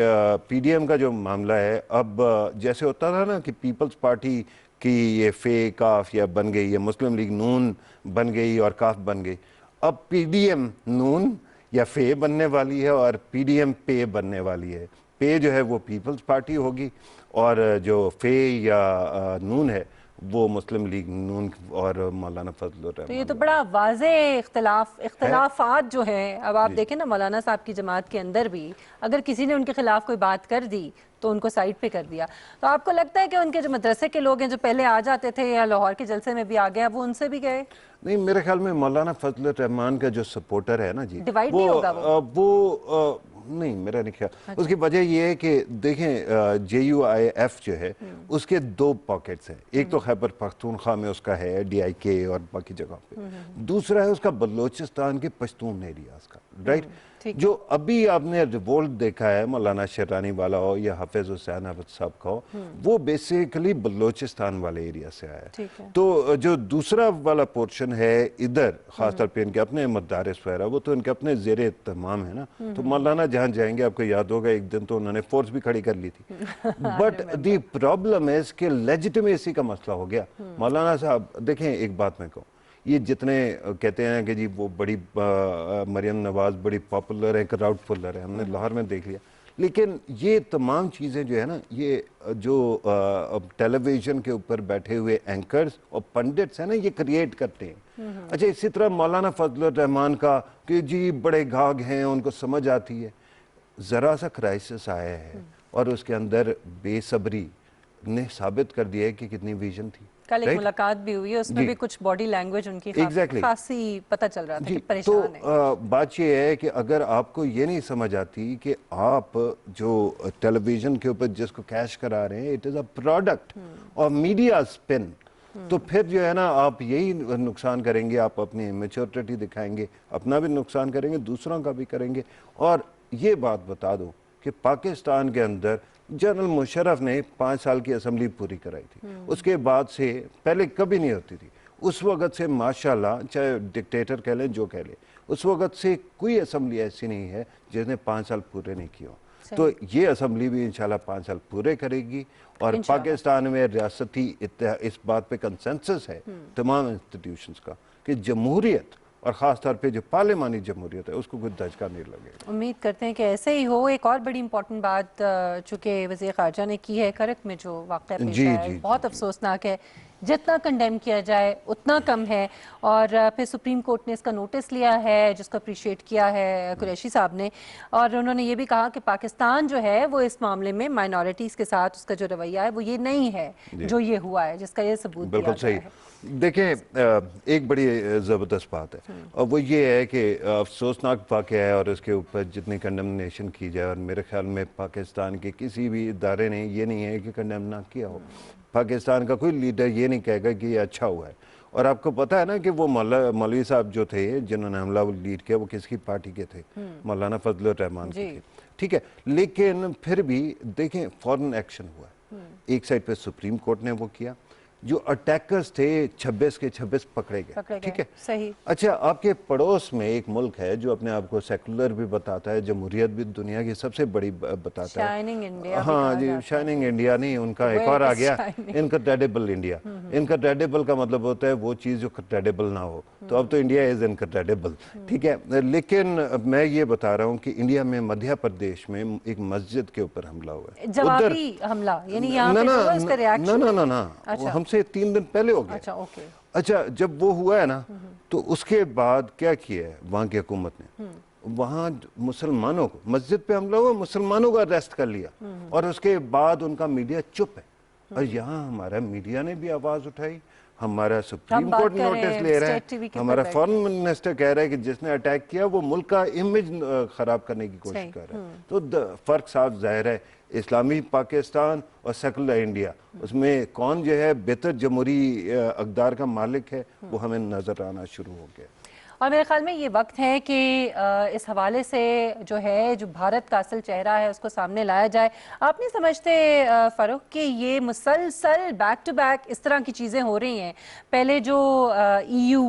B: پی ڈی ایم کا جو معاملہ ہے، اب جیسے ہوتا تھا نا کہ پیپلز پارٹی کی یہ فے کاف یا بن گئی، یا مسلم لیگ نون بن گئی اور کاف بن گئی، اب پی ڈی ایم نون या फे बनने वाली है और पीडीएम पे बनने वाली है। पे जो है वो पीपल्स पार्टी होगी और जो फे या नून है वो मुस्लिम लीग नून और मौलाना फजल
A: तो ये तो बड़ा वाज़े इख्तलाफात जो हैं, अब आप देखें ना मौलाना साहब की जमात के अंदर भी अगर किसी ने उनके खिलाफ कोई बात कर दी तो उनको साइड पे कर दिया। तो आपको लगता है कि उनके जो मदरसे के लोग हैं जो पहले आ जाते थे या लाहौर के जलसे में भी आ गए, वो उनसे भी गए?
B: नहीं, मेरे ख्याल में मौलाना फजल रहमान का जो सपोर्टर है ना जी,
A: डिवाइड नहीं होगा वो?
B: नहीं, मेरा नहीं ख्याल। उसकी वजह ये है कि देखें JUIF जो है उसके दो पॉकेट्स हैं। एक तो खैबर पख्तूनख्वा में उसका है DIK और बाकी जगह पे, दूसरा है उसका बलोचिस्तान के पश्तून एरियाज का, राइट। जो अभी आपने रिवोल्ट देखा है मौलाना शरानी वाला हो या हाफिज हुसैन अहमद साहब का हो, वो बेसिकली बलोचिस्तान वाले एरिया से आया है। तो जो दूसरा वाला पोर्शन है इधर, खासतौर पे इनके अपने मदारिस वगैरह, वो तो इनके अपने ज़ेरे तमाम है ना। तो मौलाना जहाँ जाएंगे, आपको याद होगा एक दिन तो उन्होंने फोर्स भी खड़ी कर ली थी। बट दी प्रॉब्लम है कि लेजिटिमेसी का मसला हो गया। मौलाना साहब देखें, एक बात मैं कहूँ, ये जितने कहते हैं कि जी वो बड़ी मरियम नवाज बड़ी पॉपुलर है, क्राउड पुलर है, हमने लाहौर में देख लिया, लेकिन ये तमाम चीज़ें जो है ना, ये जो टेलीविज़न के ऊपर बैठे हुए एंकर्स और पंडित्स हैं ना, ये क्रिएट करते हैं। अच्छा, इसी तरह मौलाना फजल रहमान का कि जी बड़े घाघ हैं, उनको समझ आती है। ज़रा सा क्राइसिस आया है और उसके अंदर बेसब्री ने साबित कर दिया है कि कितनी विजन थी।
A: कल एक मुलाकात भी हुई है, उसमें भी कुछ बॉडी लैंग्वेज उनकी खासी पता चल रहा था कि परेशान है।
B: तो बात ये है कि अगर आपको ये नहीं समझ आती कि आप जो टेलीविजन के ऊपर जिसको कैश करा रहे हैं, इट इज़ अ प्रोडक्ट और मीडिया स्पिन, तो फिर जो है ना आप यही नुकसान करेंगे, आप अपनी इमेच्योरिटी दिखाएंगे, अपना भी नुकसान करेंगे, दूसरों का भी करेंगे। और ये बात बता दो कि पाकिस्तान के अंदर जनरल मुशर्रफ ने 5 साल की असेंबली पूरी कराई थी, उसके बाद से पहले कभी नहीं होती थी। उस वक़्त से माशाल्लाह, चाहे डिक्टेटर कह लें जो कह लें, उस वक़्त से कोई असेंबली ऐसी नहीं है जिसने 5 साल पूरे नहीं किए हो। तो ये असेंबली भी इंशाल्लाह 5 साल पूरे करेगी और पाकिस्तान में रियासती इस बात पे कंसेंसस है तमाम इंस्टीट्यूशंस का कि जमहूरियत और ख़ास तौर पे जो पार्लिमानी जमहूरियत है उसको कोई दचका नहीं लगेगा।
A: उम्मीद करते हैं कि ऐसे ही हो। एक और बड़ी इंपॉर्टेंट बात चूँकि वज़ीर ख़ारजा ने की है, करक में जो वाक़या पेश आया है बहुत अफसोसनाक है। जितना कंडेम किया जाए उतना कम है। और फिर सुप्रीम कोर्ट ने इसका नोटिस लिया है, जिसको अप्रिशिएट किया है कुरैशी साहब ने, और उन्होंने ये भी कहा कि पाकिस्तान जो है वो इस मामले में माइनॉरिटीज़ के साथ उसका जो रवैया है वो ये नहीं है जो ये हुआ है, जिसका ये सबूत
B: बिल्कुल सही। देखें, एक बड़ी ज़बरदस्त बात है और वो ये है कि अफसोसनाक वाक़या है और उसके ऊपर जितनी कंडेमनेशन की जाए, और मेरे ख्याल में पाकिस्तान के किसी भी इदारे ने ये नहीं है कि कंडेम ना किया हो। पाकिस्तान का कोई लीडर ये नहीं कहेगा कि ये अच्छा हुआ है। और आपको पता है ना कि वो मौलवी साहब जो थे जिन्होंने हमला लीड किया, वो किसकी पार्टी के थे? मौलाना फजल रहमान के थे, ठीक है। लेकिन फिर भी देखें, फौरन एक्शन हुआ। एक साइड पे सुप्रीम कोर्ट ने वो किया, जो अटैकर्स थे 26 के 26 पकड़े गए, ठीक है,
A: सही।
B: अच्छा, आपके पड़ोस में एक मुल्क है जो अपने आप को सेकुलर भी बताता है, जमहूरियत भी दुनिया की सबसे बड़ी बताता है,
A: शाइनिंग इंडिया।
B: हाँ जी, शाइनिंग इंडिया नहीं, उनका एक और आ गया, इनकरेडिबल इंडिया। इनकरेडिबल का मतलब होता है वो चीज़ जो क्रेडिबल ना हो, तो अब तो इंडिया इज इनकरेडिबल, ठीक है। लेकिन मैं ये बता रहा हूँ कि इंडिया में मध्य प्रदेश में एक मस्जिद के ऊपर हमला हुआ है,
A: जवाबी हमला, यानी यहाँ पे हुआ इसका रिएक्शन?
B: ना, हमसे 3 दिन पहले हो गया।
A: अच्छा, ओके।
B: अच्छा, जब वो हुआ है ना, तो उसके बाद क्या किया है वहाँ की हुकूमत ने, वहाँ मुसलमानों को, मस्जिद पे हमला हुआ, मुसलमानों को अरेस्ट कर लिया और उसके बाद उनका मीडिया चुप है। और यहाँ हमारा मीडिया ने भी आवाज़ उठाई, हमारा सुप्रीम कोर्ट नोटिस ले रहा है, हमारा फॉरेन मिनिस्टर कह रहा है कि जिसने अटैक किया वो मुल्क का इमेज खराब करने की कोशिश कर रहा है। तो फर्क साफ जाहिर है, इस्लामी पाकिस्तान और सेकुलर इंडिया, उसमें कौन जो है बेहतर जमहूरी अक़दार का मालिक है वो हमें नजर आना शुरू हो गया।
A: और मेरे ख्याल में ये वक्त है कि इस हवाले से जो है, जो भारत का असल चेहरा है उसको सामने लाया जाए। आप नहीं समझते फ़ारूक कि ये मुसलसल बैक टू बैक इस तरह की चीज़ें हो रही हैं? पहले जो EU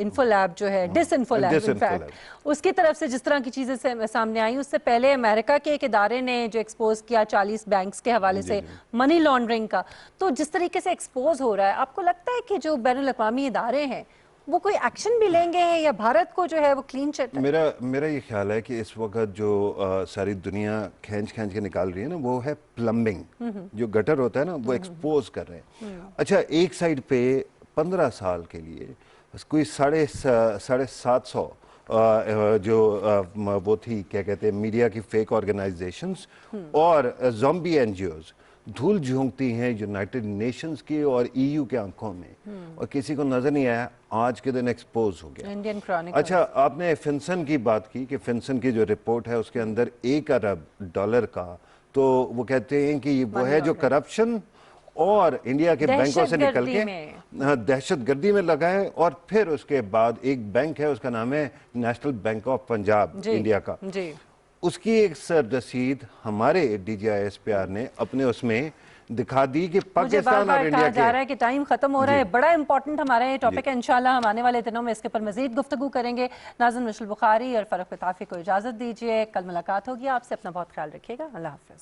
A: इन्फोलैब जो है, डिसइन्फोलैब इनफैक्ट, उसकी तरफ से जिस तरह की चीज़ें सामने आई, उससे पहले अमेरिका के एक इदारे ने जो एक्सपोज किया 40 बैंक्स के हवाले से मनी लॉन्ड्रिंग का, तो जिस तरीके से एक्सपोज हो रहा है, आपको लगता है कि जो बैनुल अक़वामी इदारे हैं वो कोई एक्शन भी लेंगे या भारत को जो है वो क्लीन चिट है?
B: मेरा ये ख्याल है कि इस वक्त जो सारी दुनिया खींच के निकाल रही है ना, वो है प्लम्बिंग। जो गटर होता है ना, वो एक्सपोज कर रहे हैं। अच्छा, एक साइड पे 15 साल के लिए कोई 750 जो वो थी, क्या कहते हैं, मीडिया की फेक ऑर्गेनाइजेशंस और ज़ॉम्बी एनजीओज धूल झोंकती हैं यूनाइटेड नेशंस की और ईयू के आंखों में, और किसी को नजर नहीं आया। आज के दिन एक्सपोज हो गया।
A: Indian Chronicle.
B: अच्छा, आपने फिनसन की बात की कि फिनसन की जो रिपोर्ट है उसके अंदर $1 अरब का, तो वो कहते हैं कि वो है जो करप्शन और इंडिया के बैंकों से निकल के दहशतगर्दी में लगा है। और फिर उसके बाद एक बैंक है, उसका नाम है national bank of Punjab, India का
A: जी।
B: उसकी एक रसीद हमारे DGISPR ने अपने उसमें दिखा दी कि पाकिस्तान और इंडिया
A: जा रहा है कि टाइम खत्म हो रहा है। बड़ा इंपॉर्टेंट हमारा ये टॉपिक है। इंशाल्लाह हम आने वाले दिनों में इसके ऊपर मजीद गुफ्तगू करेंगे। नाज़रीन, मशल बुखारी और फरख पिताफी को इजाजत दीजिए। कल मुलाकात होगी आपसे। अपना बहुत ख्याल रखिएगा। अल्लाह हाफिज।